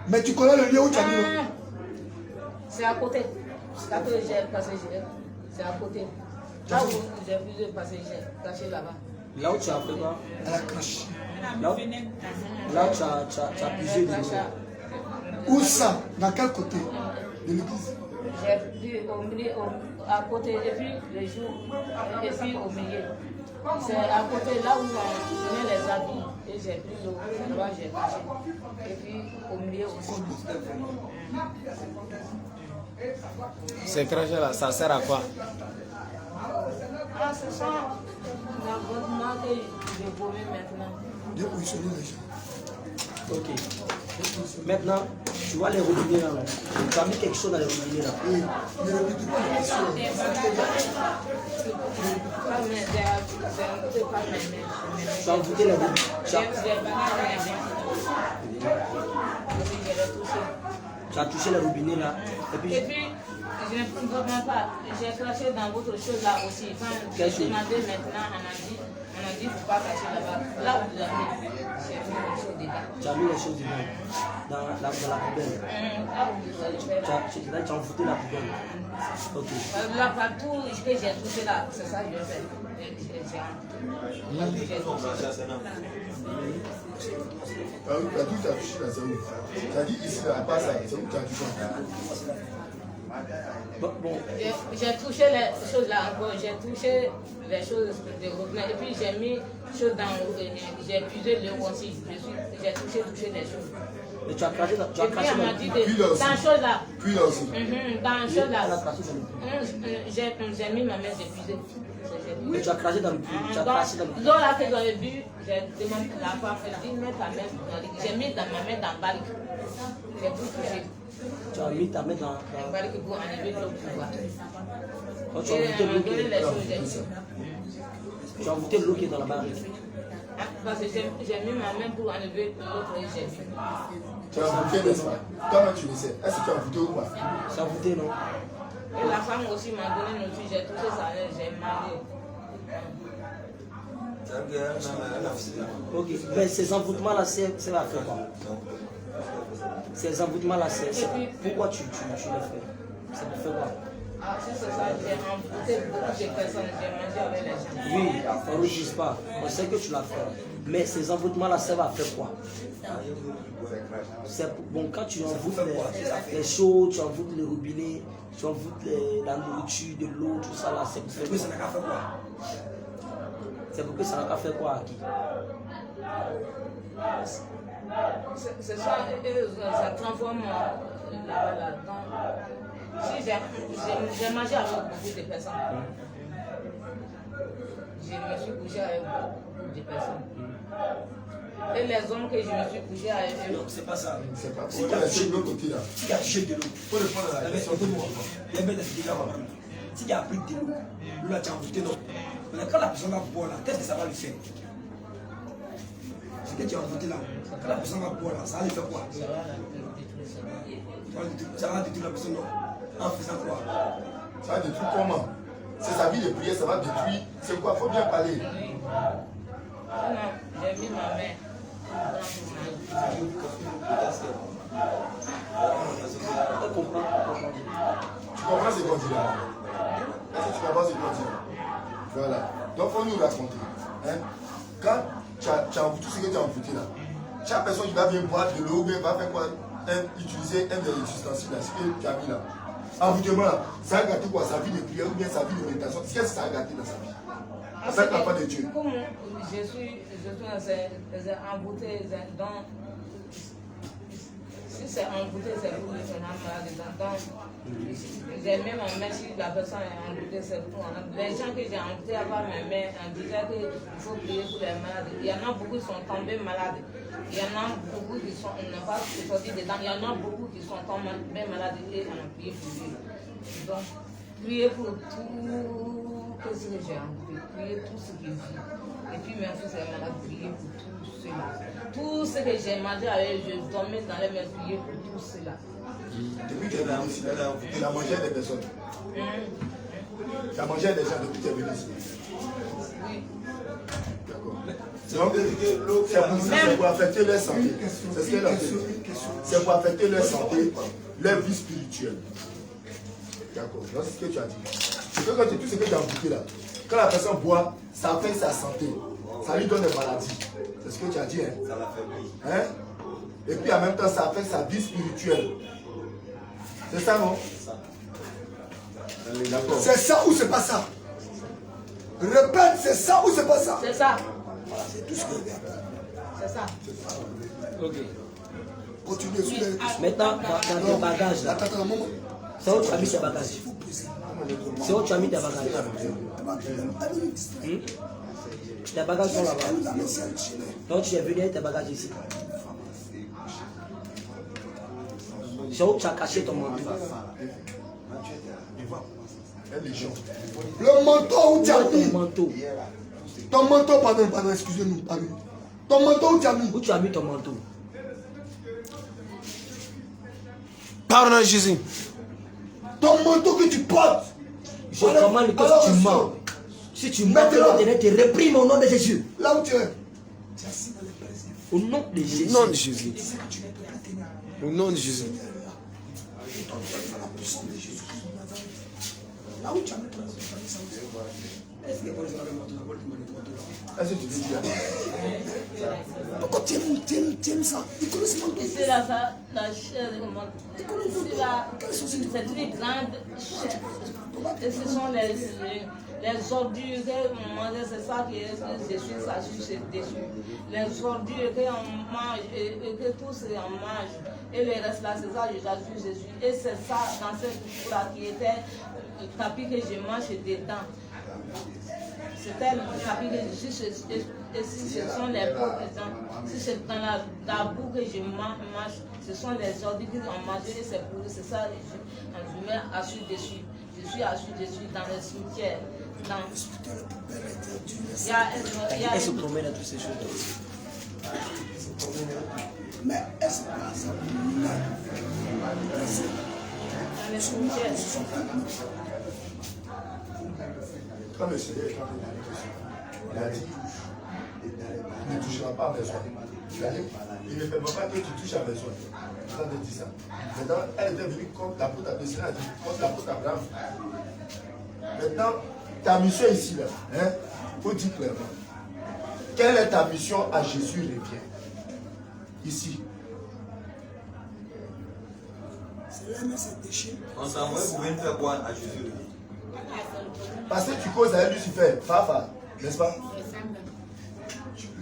Speaker 3: Mais tu connais le lieu où tu as mis? Non?
Speaker 1: C'est à côté. Là que j'ai passé, c'est à côté. Là où j'ai vu le passager caché là-bas.
Speaker 2: Là où tu as fait quoi?
Speaker 3: Elle a craché.
Speaker 2: Là où tu as pigé de l'eau.
Speaker 3: Où ça? Dans quel côté de l'église?
Speaker 1: J'ai vu au milieu, à côté, et puis le jour, et puis au milieu. C'est à côté là où on met les habits. Et j'ai pris l'eau, c'est là-bas j'ai caché. Et puis au milieu aussi.
Speaker 4: Ces crachats là, ça sert à quoi?
Speaker 1: Ah, ce sont l'abonnement que je vomis maintenant.
Speaker 3: Dépositionner les gens.
Speaker 2: Ok. Maintenant, tu vois les robinets là. Tu as mis quelque chose dans les robinets là.
Speaker 3: Oui, ne répétez pas la question.
Speaker 1: Pas mes c'est pas mes mains.
Speaker 2: Tu as envoûté les robinets.
Speaker 1: J'ai pas mes mains.
Speaker 2: Tu as touché les robinets là. Et puis,
Speaker 1: Et puis, je ne comprends pas. J'ai craché dans votre chose là aussi. Quand j'ai demandé maintenant, on a dit, il ne faut pas cacher là-bas. Là où vous avez, j'ai mis les choses dedans.
Speaker 2: tu as mis les choses dedans. Dans la poubelle.
Speaker 1: Là où vous allez faire.
Speaker 2: Tu as envoûté la poubelle. Ok.
Speaker 1: Là, partout que j'ai touché là, c'est ça que je fais.
Speaker 3: Ah oui, tu as touché la zone. Tu as dit ici, là, pas ça. C'est où tu as touché.
Speaker 2: Bon.
Speaker 1: J'ai touché les choses là encore, j'ai touché les choses de robinet et puis j'ai mis choses dans j'ai puisé le aussi, j'ai touché les choses.
Speaker 2: Mais tu as craché dans. Tu as
Speaker 1: Et puis
Speaker 2: craché
Speaker 1: on
Speaker 2: dans.
Speaker 1: m'a dit dans chose là.
Speaker 3: Puis là aussi.
Speaker 1: Dans chose là.
Speaker 2: Elle a craché dans le puits.
Speaker 1: J'ai mis ma main, j'ai puisé.
Speaker 2: Mais tu as craché dans le puits. Tu as craché dans le puits.
Speaker 1: L'eau là que j'avais bu, j'ai demandé la femme, elle dit mets ta main, j'ai mis dans ma main dans le barrique. J'ai tout touché.
Speaker 2: Tu as mis ta main dans.
Speaker 1: Le barrique pour enlever l'eau pour voir.
Speaker 2: Oh, tu as envoûté l'eau qui est dans la barrique. Tu as envoûté l'eau qui est dans la barrique.
Speaker 1: Parce que j'ai mis ma main pour enlever l'autre et j'ai vu.
Speaker 3: Tu as envoûté, n'est-ce pas? Toi-même, tu le sais. Est-ce que tu as envoûté ou pas?
Speaker 2: C'est envoûté, non?
Speaker 1: Et la femme aussi m'a donné une notice, j'ai touché sa main, j'ai marié.
Speaker 2: Ok. Mais ces envoûtements-là, c'est à faire quoi? Ces envoûtements-là, c'est. Pourquoi tu les fais? C'est pour faire quoi?
Speaker 1: Ah, c'est ça, j'ai emporté beaucoup de personnes, j'ai mangé avec les gens.
Speaker 2: Oui, on ne dise pas. On sait que tu l'as fait. Mais ces envoûtements-là, ça va faire quoi? Bon, quand tu envoûtes les choses, tu envoûtes les robinets, tu envoûtes la nourriture, de l'eau, tout ça là, c'est pour faire quoi? C'est pour que ça n'a qu'à faire quoi à qui?
Speaker 1: C'est ça, ça transforme là-dedans. Si j'ai mangé avec beaucoup de personnes, je me suis couché avec beaucoup de personnes. Et les hommes que je me suis couché avec eux.
Speaker 2: Non, c'est pas ça.
Speaker 3: C'est pas
Speaker 2: Si
Speaker 3: ça.
Speaker 2: tu as touché
Speaker 3: de l'autre côté là.
Speaker 2: si tu as touché de l'eau,
Speaker 3: Faut le prendre à la question de moi.
Speaker 2: il y a bien des explications à prendre. Si tu as pris de l'eau, l'eau là, tu as envoûté, non. Mais quand la personne va boire là, qu'est-ce que ça va lui faire? Ce que tu as envoûté là, quand la personne va boire là, ça va lui faire quoi? Ça va détruire la personne, non. En faisant quoi?
Speaker 3: Ça va détruire comment? C'est sa vie de prière, ça va détruire. C'est quoi? Faut bien parler.
Speaker 1: Oui. Non, j'ai mis ma main.
Speaker 3: Tu comprends ce qu'on dit là? Est-ce que tu comprends ce qu'on dit là? Voilà. Donc, il faut nous raconter. Hein? Quand tu as envoûté tout ce que tu as envoûté là, chaque personne qui va bien boire de l'eau, va faire quoi? Utiliser un des ustensiles là, ce que tu as mis là. Envoûtement là, ça a gâté quoi? Sa vie de prière ou bien sa vie de méditation? Qu'est-ce que ça a gâté dans sa vie? Avec la part de Dieu.
Speaker 1: Comme je suis envoûté dans. Si c'est envoûté, c'est pour les malades. J'ai même en main, si la personne est envoûtée, c'est pour les gens que j'ai envoûtés à part mes mains, on disait qu'il faut prier pour les malades. Il y en a beaucoup qui sont tombés malades. Il y en a beaucoup qui sont, on n'a pas sorti dedans. Il y en a beaucoup qui sont tombés malades et on a prié pour eux. Donc, prier pour tout ce que j'ai envoûté, prier tout ce qui vit. Et puis même si c'est malade, prier pour tout cela. Tout ce que j'ai mangé avec, je dormais dans les mains, prier pour tout cela.
Speaker 3: Depuis que tu es venu ici, tu as mangé des personnes. Tu as mangé des gens depuis que tu es venu ici.
Speaker 1: Oui.
Speaker 3: D'accord. Donc, c'est pour affecter leur santé. C'est ce qu'elle a dit. C'est pour affecter leur santé, leur vie spirituelle. D'accord. C'est ce que tu as dit. C'est que quand tout ce que tu as goûté là, quand la personne boit, ça affecte sa santé. Ça lui donne des maladies. C'est ce que tu as dit. Hein?
Speaker 6: Ça l'affaiblit.
Speaker 3: Hein? Et puis en même temps, ça affecte sa vie spirituelle. C'est ça, non? D'accord.
Speaker 7: C'est ça ou c'est pas ça? Répète, c'est ça ou c'est pas ça?
Speaker 1: C'est ça.
Speaker 7: Voilà, c'est tout ce que regarde.
Speaker 1: C'est ça.
Speaker 2: Ok.
Speaker 7: Continuez sur les...
Speaker 2: Maintenant, dans tes bagages là,
Speaker 7: Attends, un moment.
Speaker 2: c'est où tu as mis tes bagages? C'est où tu as mis tes bagages? Tes bagages sont là-bas. Donc tu es venu avec tes bagages ici. C'est où tu as caché ton manteau.
Speaker 7: Le manteau où tu as
Speaker 2: Où est
Speaker 7: mis.
Speaker 2: ton manteau?
Speaker 7: Ton manteau, pardon, excusez-nous, pardon. Ton manteau où tu as mis.
Speaker 2: Où tu as mis ton manteau?
Speaker 4: Pardon, Jésus.
Speaker 7: Ton manteau que tu portes.
Speaker 2: Je commande que si tu mens. Si tu mens, je te réprime au nom de Jésus.
Speaker 7: Là où tu es.
Speaker 2: Au nom de Jésus.
Speaker 4: Au nom de Jésus. Au nom de Jésus.
Speaker 7: Là où tu as mis.
Speaker 3: Est-ce que tu dis
Speaker 7: Pourquoi tu aimes ça? Tu connais ce manteau?
Speaker 1: C'est la chaise, c'est une grande chaise. Et ce sont les ordures qu'on mange, c'est ça qui est dessus, ça dessus. Les ordures qu'on mange, et que tous on mange. Et le reste là, c'est ça, Jésus. Et c'est ça, dans cette bouffe-là, qui était le tapis que je mange dedans. C'était le tapis que je suis, et si ce sont les pauvres gens, si c'est dans la boue que je mange, ce sont les ordures qui ont mangé et c'est pour eux, c'est ça, je mets assis dessus. Je suis assis dessus dans le cimetière.
Speaker 2: Elle se promène à toutes ces choses.
Speaker 7: Mais est-ce que ça?
Speaker 1: Dans le cimetière.
Speaker 3: Quand le Seigneur est en train de toucher, il a dit, tu ne toucheras pas à mes soins. Il ne permet pas que tu touches à mes soins. Il a dit ça. Maintenant, elle était venue contre l'apôtre Abraham. Elle a dit contre l'apôtre Abraham. Maintenant, ta mission ici, là, hein, faut dire clairement. Quelle est ta mission à Jésus revient? Ici.
Speaker 7: C'est l'aimer ses déchets.
Speaker 6: On s'envoie pour venir faire quoi à Jésus?
Speaker 3: Parce que tu causes avec Lucifer, Fafa, n'est-ce pas?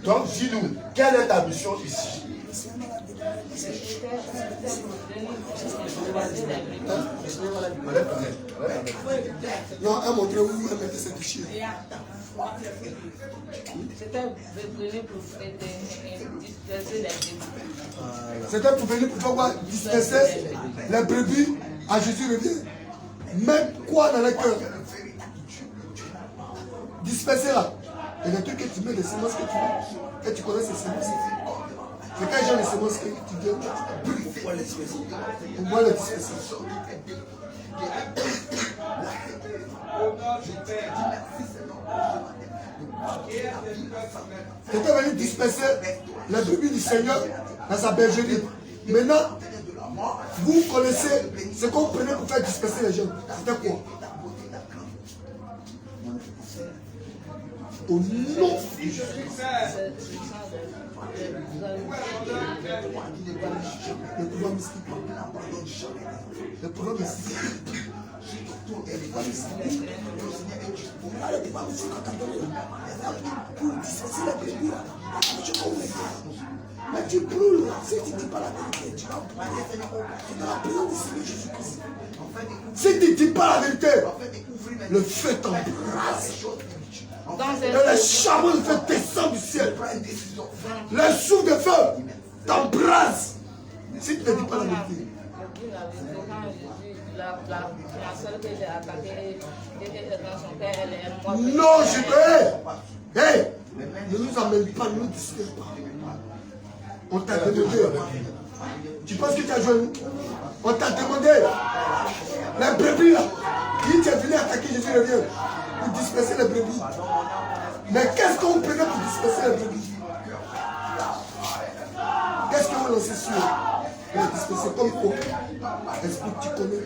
Speaker 3: Donc, dis-nous, quelle est ta mission ici? Non, elle montrait où elle mettait ses fichiers.
Speaker 1: C'était venu pour disperser les brebis.
Speaker 3: C'était pour venir pour faire quoi? Disperser les brebis à Jésus revient. Mettre quoi dans les cœurs? Disperser là. Il y a des trucs que tu mets, des semences que tu mets, et tu connais ces semences. C'est quel genre de semences que tu donnes pour pouvoir les disperser. Pour pouvoir les disperser. C'était venu disperser les brebis du Seigneur dans sa bergerie. Maintenant, vous connaissez ce qu'on prenait pour faire disperser les jeunes. C'était quoi? Au nom de Jésus. Le pouvoir mystique. Le pouvoir mystique. Pour disperser la brebis, mais tu brûles. Si tu ne dis pas la vérité, tu vas brûler dans la présence du Seigneur Jésus-Christ. Si tu ne dis pas la vérité, le feu t'embrase. Et le charbon de feu descend du ciel. Le souffle de feu t'embrase. Si tu ne dis pas la vérité.
Speaker 1: La seule que j'ai attaquée, dans son père, elle est morte.
Speaker 3: Non, je veux. Hey, ne nous amène pas, ne nous discute pas. On t'a demandé. Tu penses que tu as joué? On t'a demandé. Les brebis là. Qui t'est venu attaquer Jésus revient pour disperser les brebis. Mais qu'est-ce qu'on prenait pour disperser les brebis? Qu'est-ce qu'on lançait sur eux? Pour les disperser comme quoi? Est-ce que tu connais?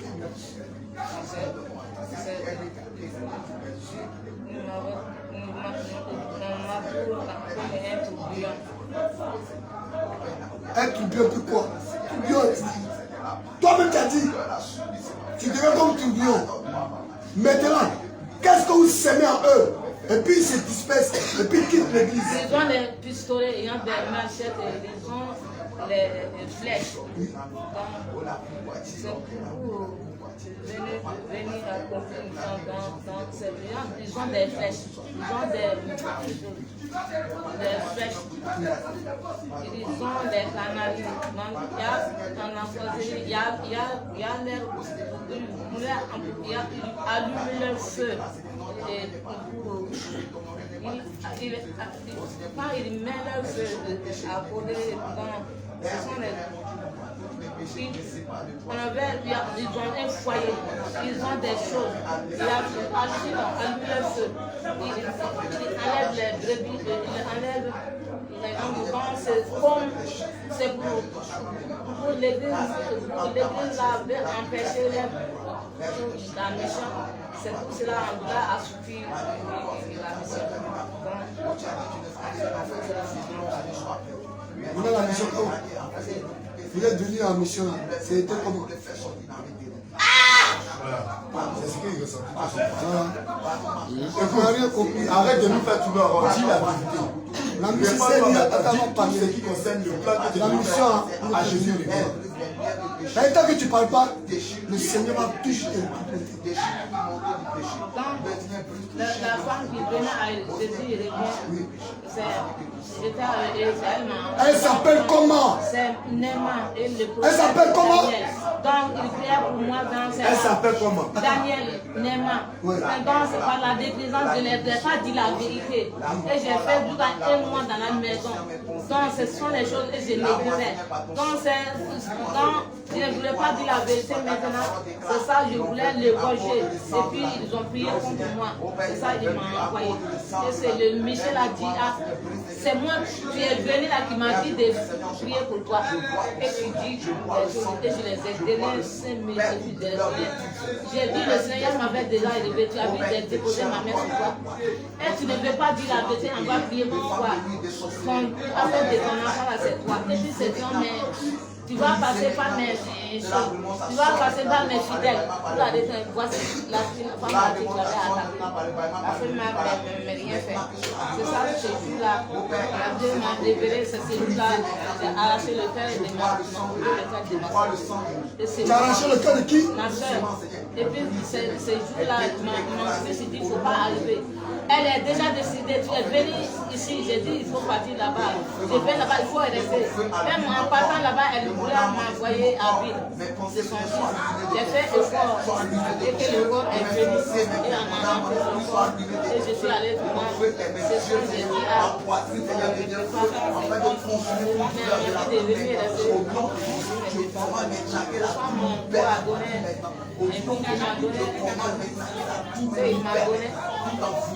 Speaker 3: Un tourbillon pour quoi? Tourbillon. Toi-même tu as dit, tu deviens comme tourbillon. Maintenant, qu'est-ce que vous semez en eux? Et puis ils se dispersent, et puis ils quittent l'église.
Speaker 1: Ils ont des pistolets, ils ont des machettes, ils ont les flèches. Donc, c'est pour venir à conclusion dans ces gens. Ils ont des flèches, ils ont des flèches, ils ont des canaries. Donc, il y a en Amphasine, il y a leur, allume leur feu. Et quand il met leur feu à côté, ce sont les... ils ont un foyer, ils ont des choses, ils allument leur feu, ils enlèvent les brebis, ils enlèvent les gens. C'est pour l'église là, empêcher la mission. C'est tout cela en doit assoupir la mission.
Speaker 3: Vous avez la mission comment? Vous êtes venu en mission là. C'était comment? C'est ce qu'il ressent. Et vous n'avez rien compris. Arrête de nous faire tourner en rond. Dis la vérité. La mission, c'est ce qui concerne le plan de la mission à Jésus. Tant que tu ne parles pas, le Seigneur va toujours te répondre.
Speaker 1: La femme qui venait à Jésus revient,
Speaker 3: elle s'appelle comment?
Speaker 1: C'est Néma.
Speaker 3: Elle s'appelle comment?
Speaker 1: Donc il priait pour moi dans cette...
Speaker 3: Elle s'appelle comment?
Speaker 1: Daniel Néma. Donc c'est par la déplaisance, je n'ai pas dit la vérité. Et j'ai fait tout un mois dans la maison. Donc ce sont les choses que je négligais. Donc je ne voulais pas dire la vérité maintenant. C'est ça, je voulais l'égorger. Et puis ils ont prié contre moi. C'est ça qu'il m'a envoyé. Et c'est le Michel a dit, c'est moi qui est venu là qui m'a dit de prier pour toi. Et tu dis que je les ai donnés 5 000 depuis des années. J'ai dit, le Seigneur m'avait déjà élevé, tu as vu déposer ma main sur toi. Et tu ne veux pas dire la vérité, on va prier pour toi. Afin de ton enfant là, c'est toi. Et puis c'est toi, mais Tu vas passer par mes choses. Tu vas passer par mes fidèles. Vous allez te voir la femme a dit que j'avais attaqué. La femme m'a rien fait. C'est ça, ce jour-là. La Dieu m'a révélé, c'est ce jour-là. J'ai arraché le cœur de ma soeur.
Speaker 3: Tu as arraché le cœur de qui?
Speaker 1: Ma soeur. Et puis, ce jour-là, mon fils dit qu'il ne faut pas arriver. Elle est déjà décidée. Tu es venue ici, j'ai dit il faut partir là-bas. Je vais là-bas, il faut rester. Même en partant là-bas, elle voulait m'envoyer à ville. C'est son fils. J'ai fait effort et que le corps est venu. Et en allant pour son corps, et je suis allée pour moi. C'est ce que j'ai dit à mais envie de venir rester. Mon corps a donné. Et puis il m'a donné.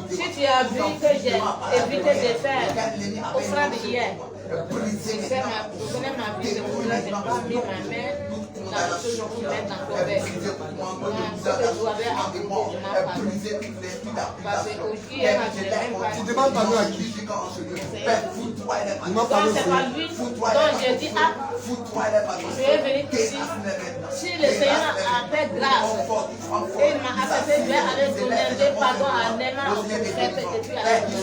Speaker 1: Si tu as vu que j'ai évité de faire offrande hier, j'ai fait ma vie de couleur, je n'ai pas mis ma main dans la chose pour mettre encore avec. Donc, ce que je dois apporter, je m'en parle. Parce qu'aujourd'hui, je n'ai même pas.
Speaker 3: Tu demandes pardon à qui?
Speaker 1: Donc, c'est pas lui. Donc, j'ai dit, je vais venir ici. Si le Seigneur a fait grâce, et il m'a accepté, je vais aller demander pardon à Nema et puis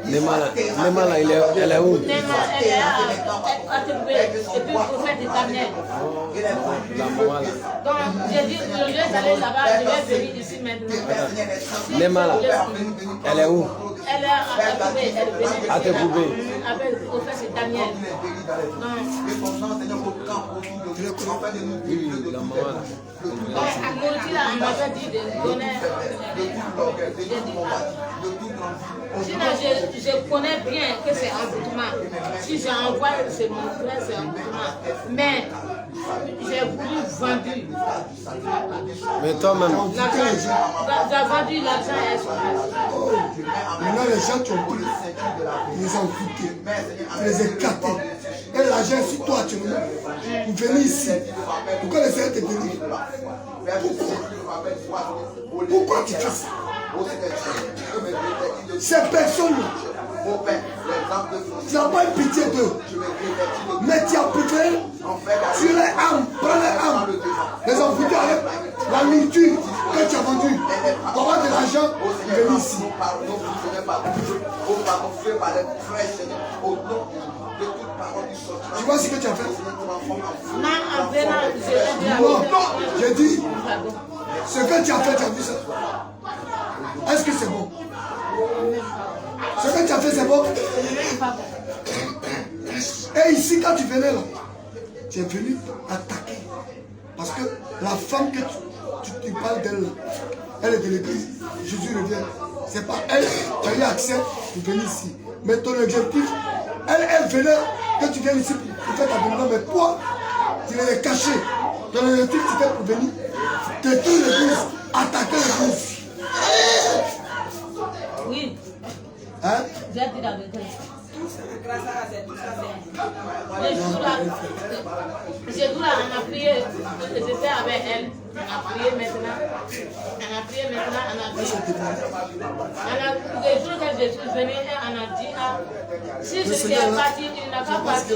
Speaker 4: Nema là, elle est où?
Speaker 1: Nema, elle est à Tébé, et puis le prophète Daniel.
Speaker 4: La maman là.
Speaker 1: Donc, j'ai dit, au lieu d'aller là-bas, je vais venir ici maintenant.
Speaker 4: Nema là, elle est où?
Speaker 1: Elle est à Tébé, elle venait
Speaker 4: À Tébé.
Speaker 1: avec le prophète Daniel.
Speaker 4: Oui, la maman là.
Speaker 1: Donc, à Gauthier, on m'avait dit de donner. Sinon, je connais bien que c'est envoûtement. Si j'envoie, c'est mon frère, c'est envoûtement. Mais j'ai voulu vendre.
Speaker 4: Mais toi-même,
Speaker 1: J'ai vendu l'argent et son
Speaker 3: Maintenant, les gens qui ont pris, ils les ont foutus, ils les ont éclatés. Et l'argent sur toi, tu vous venez ici. Pourquoi les Seigneur te bénit? Pourquoi tu fais ça? Ces personnes-là, tu n'as pas eu pitié d'eux, mais tu as préféré tuer les âmes, prendre les âmes, les envoûter avec la nourriture que tu as vendue. Pour avoir de l'argent, venez ici. Tu vois ce que tu as fait? Non, j'ai dit, ce que tu as fait, tu as vu ça? Est-ce que c'est bon? Ce que tu as fait, c'est bon? Et ici, quand tu venais là, tu es venu attaquer. Parce que la femme que tu parles d'elle, elle est de l'église. Jésus revient. C'est pas elle qui a eu accès pour venir ici. Mais ton objectif, elle venait que tu viennes ici pour faire ta bénédiction. Mais toi, tu l'as caché. Ton objectif, c'était pour venir détruire l'église, attaquer l'église.
Speaker 1: Oui.
Speaker 3: Hein?
Speaker 1: J'ai dit la vérité. Le jour-là, on a prié, j'étais avec elle, on a prié maintenant, on a dit, le jour que je suis venue, on a dit, si ce qui est parti, il n'a pas parti,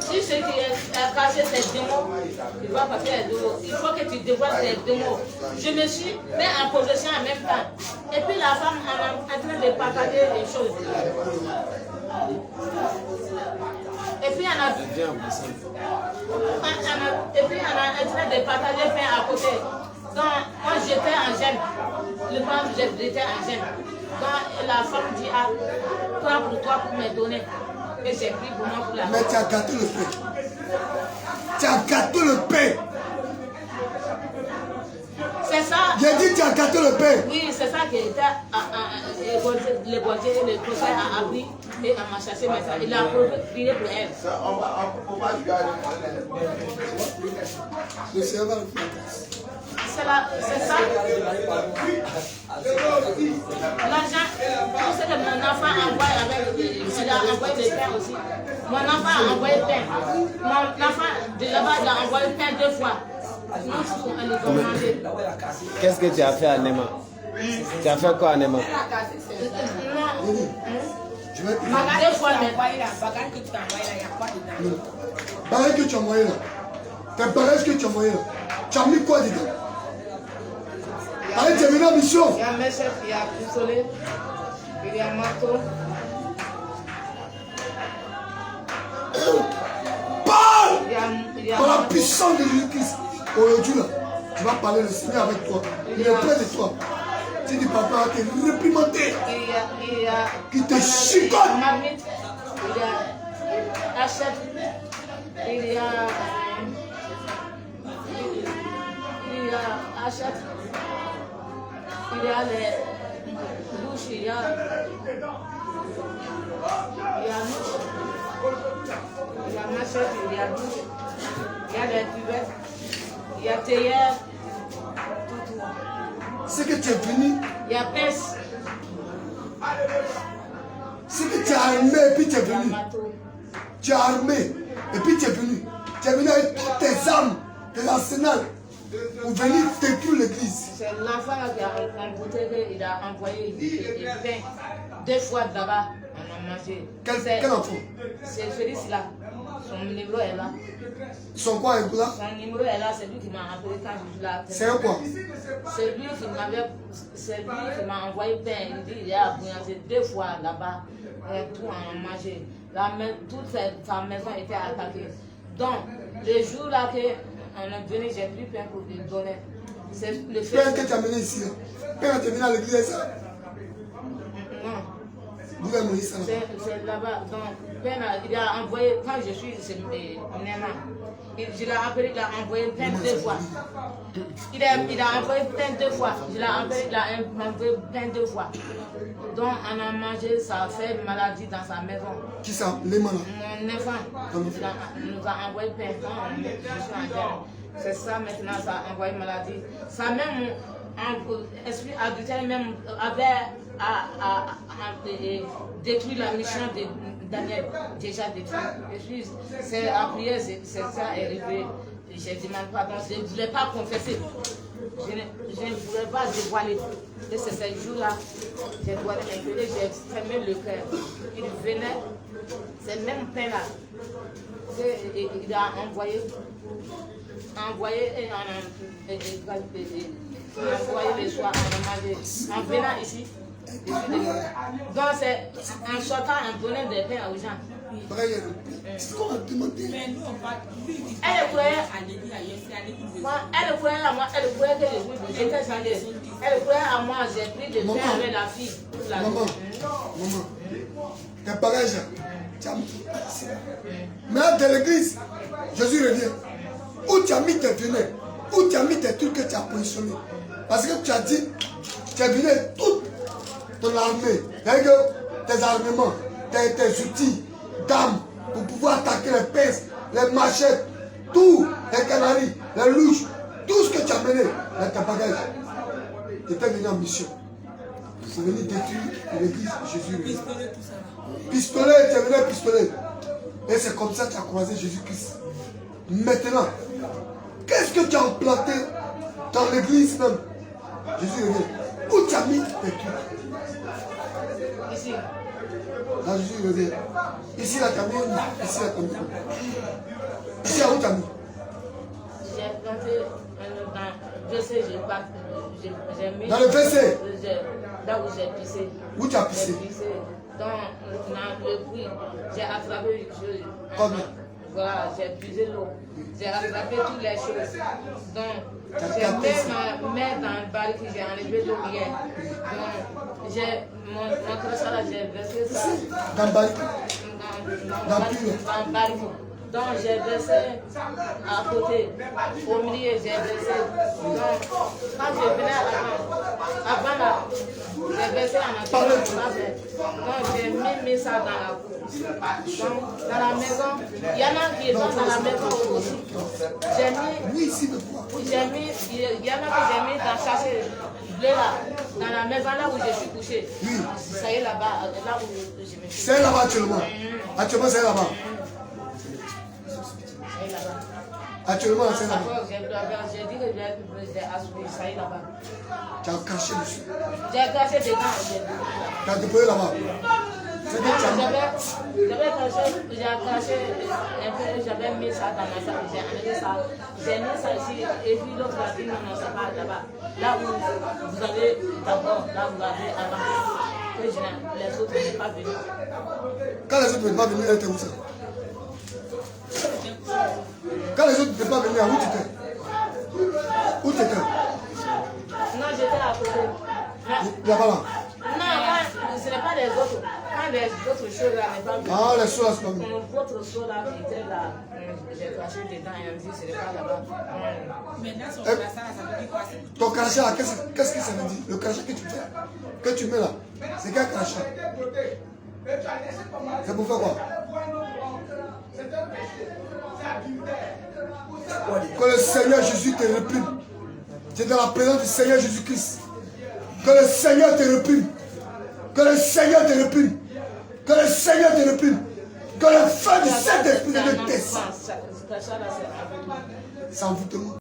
Speaker 1: si ce qui est caché, c'est démons, il va passer les démons, il faut que tu dévoiles tes démons. Je me suis mis en possession en même temps, et puis la femme est en train de partager les choses. Et puis on a en train de partager pain à côté. Donc moi j'étais en gêne. Le pain j'étais en gêne. Donc la femme dit prends pour toi pour me donner. Et j'ai pris pour moi pour la.
Speaker 3: Mais tu as gâté le pain. Tu as gâté le pain.
Speaker 1: C'est ça.
Speaker 3: J'ai dit tu as gâté le pain.
Speaker 1: Oui, c'est ça qui était le boîtier, le conseil a appris et on m'a chassé maintenant. Il a prié pour elle.
Speaker 3: Le Seigneur va le faire.
Speaker 1: C'est ça. L'argent, tout ce que mon enfant envoie avec, il a envoyé le pain aussi. Mon enfant a envoyé le pain. Mon enfant de là-bas, il a envoyé le pain 2 fois. Nous, on les a mangés.
Speaker 4: qu'est-ce que tu as fait à Nema? Tu as fait quoi à Nema?
Speaker 3: Je vais te dire.
Speaker 1: 2 fois, mais
Speaker 3: Barrage que tu as envoyé là. Tes barrages que tu as envoyé là. Tu as mis quoi dedans? Allez, tu es venu en mission.
Speaker 1: Il y a machette, il y a pistolet, il y a marteau.
Speaker 3: Parle
Speaker 1: Il y a
Speaker 3: par la
Speaker 1: marteau.
Speaker 3: puissance de Jésus-Christ. Aujourd'hui là, tu vas parler, le Seigneur avec toi. Il est près de toi. Tu dis papa, tu es réprimandé.
Speaker 1: Il y a
Speaker 3: Qui te chicote.
Speaker 1: marmite, il y a assiette, il y a assiette, il y a les douches, il y a louche, il y a machette, il y a douche, il y a les cuvettes, il y a théière, tout.
Speaker 3: C'est que tu es venu,
Speaker 1: Il y a pince,
Speaker 3: c'est que tu es armé et puis tu es
Speaker 1: il y a
Speaker 3: venu.
Speaker 1: marteau.
Speaker 3: Tu es armé et puis tu es venu. Tu es venu avec toutes tes armes, tes arsenals pour venir détruire l'église.
Speaker 1: C'est l'enfant là qui a embouté, il a envoyé il pain 2 fois là-bas, on a mangé.
Speaker 3: Quel enfant?
Speaker 1: C'est Félix là, son numéro est là.
Speaker 3: Son quoi, là?
Speaker 1: Son numéro est là, c'est lui qui m'a appelé quand je suis là.
Speaker 3: C'est un quoi?
Speaker 1: C'est lui qui m'a envoyé pain, il dit il a bouillancé 2 fois là-bas, et tout on a mangé. Toute sa maison était attaquée. Donc, le jour là qu'on est venu, j'ai pris pain pour lui donner. C'est le fait.
Speaker 3: Père que tu as mené ici. Père, tu es venu à l'église, ça?
Speaker 1: Non.
Speaker 3: Vous avez Moïse, ça?
Speaker 1: C'est là-bas. Donc, Ben, il a envoyé, quand je suis Néma, je l'ai appelé, il a envoyé plein 2 fois. Il a envoyé plein 2 fois. Je l'ai appelé, il a envoyé plein 2 fois. Donc, on a mangé, ça a fait maladie dans sa maison.
Speaker 3: Qui ça? Les malades?
Speaker 1: Mon enfant, il nous a envoyé plein de temps. Je suis en terre. C'est ça maintenant, ça a envoyé maladie. Ça même, esprit adultère même avait détruit la mission de Daniel, déjà détruit. C'est à prière, c'est ça est arrivé. Je demande pardon, je ne voulais pas confesser. Je ne voulais pas dévoiler. Et c'est ce jour-là, j'ai dévoilé mes cœurs, j'ai fermé le cœur. Il venait, c'est le même pain-là. Il a envoyé et on a envoyé le soir, on a mangé. En venant ici, donc c'est en sortant, en donnant des pains aux gens.
Speaker 3: C'est qu'on a demandé.
Speaker 1: Elle croyait à moi, elle croyait que j'étais salée. Elle croyait à moi, j'ai pris le pain avec la fille.
Speaker 3: Maman, tes bagages, tu as mis. Mais dans l'église, Jésus revient. Où tu as mis tes vinaigres, où tu as mis tes trucs que tu as positionnés. Parce que tu as dit, tu as venu toute ton armée, c'est-à-dire que tes armements, tes outils d'armes pour pouvoir attaquer les pinces, les machettes, tout, les canaries, les louches, tout ce que tu as mené dans tes bagages. Tu étais venu en mission. C'est venu détruire l'église Jésus. Pistolet, tu es venu à pistolet. Et c'est comme ça que tu as croisé Jésus-Christ. Maintenant, qu'est-ce que tu as implanté dans l'église même? Jésus revient. Où tu as mis tes trucs?
Speaker 1: Ici.
Speaker 3: Là, Jésus revient. Ici, là, tu as mis. Ici, là, tu as mis. Ici, où tu as mis?
Speaker 1: J'ai planté dans le WC, j'ai mis.
Speaker 3: Dans le WC?
Speaker 1: Là où j'ai pissé.
Speaker 3: Où tu as pissé?
Speaker 1: J'ai pissé dans le puits. J'ai attrapé.
Speaker 3: Combien?
Speaker 1: Voilà, j'ai puisé l'eau. J'ai rattrapé toutes les choses. Donc, j'ai mis ma main dans le baril que j'ai enlevé l'eau hier. Donc, j'ai mon crochet là, j'ai versé ça.
Speaker 3: Dans le baril?
Speaker 1: Dans le baril. Donc, j'ai versé à côté, au milieu, j'ai versé. Donc, quand je venais avant là, j'ai versé en entrée. Donc, j'ai mis ça dans la cour. Donc, dans la maison, il y en a qui sont dans la maison aussi. J'ai mis,
Speaker 3: Oui, ici, de quoi?
Speaker 1: il y en a que j'ai mis dans le sachet bleu là, dans la maison là où je suis couché.
Speaker 3: Oui.
Speaker 1: Ça y est là-bas, là où je me suis.
Speaker 3: C'est là-bas actuellement. Actuellement, c'est là-bas. Actuellement, c'est là-bas.
Speaker 1: J'ai dit que j'ai assoupi, ça y est là-bas.
Speaker 3: Tu as caché dessus.
Speaker 1: J'ai caché dedans.
Speaker 3: Tu as déposé là-bas. C'est que tu as
Speaker 1: caché un peu, j'avais mis ça dans ma salle, j'ai amené ça, j'ai mis ça ici, et puis l'autre a dit non, non, c'est pas là-bas. Là où vous avez d'abord, là vous avez avant, que les autres ne sont pas venus.
Speaker 3: Quand les autres ne sont pas venus, elle était où ça? Quand les autres ne sont pas venus, où tu étais? Où tu étais?
Speaker 1: Non, j'étais à côté.
Speaker 3: Là-bas là.
Speaker 1: Non, ce n'est pas les autres. Quand les autres choses là n'est pas venu.
Speaker 3: Ah, les choses là, c'est pas venu.
Speaker 1: Votre chose là qui était là, j'ai craché dedans et on me dit ce n'est pas là-bas.
Speaker 5: Maintenant, son crachat, ça veut dire quoi?
Speaker 3: Ton crachat là, qu'est-ce que ça veut dire? Le crachat que tu fais, que tu mets là, c'est quel crachat? C'est pour faire quoi? Que le Seigneur Jésus te réprime. Tu es dans la présence du Seigneur Jésus-Christ. Que le Seigneur te réprime. Que le Seigneur te réprime. Que le Seigneur te réprime. Que le feu du Saint-Esprit te descende.
Speaker 1: Ça, c'est
Speaker 3: Sans envoûtement.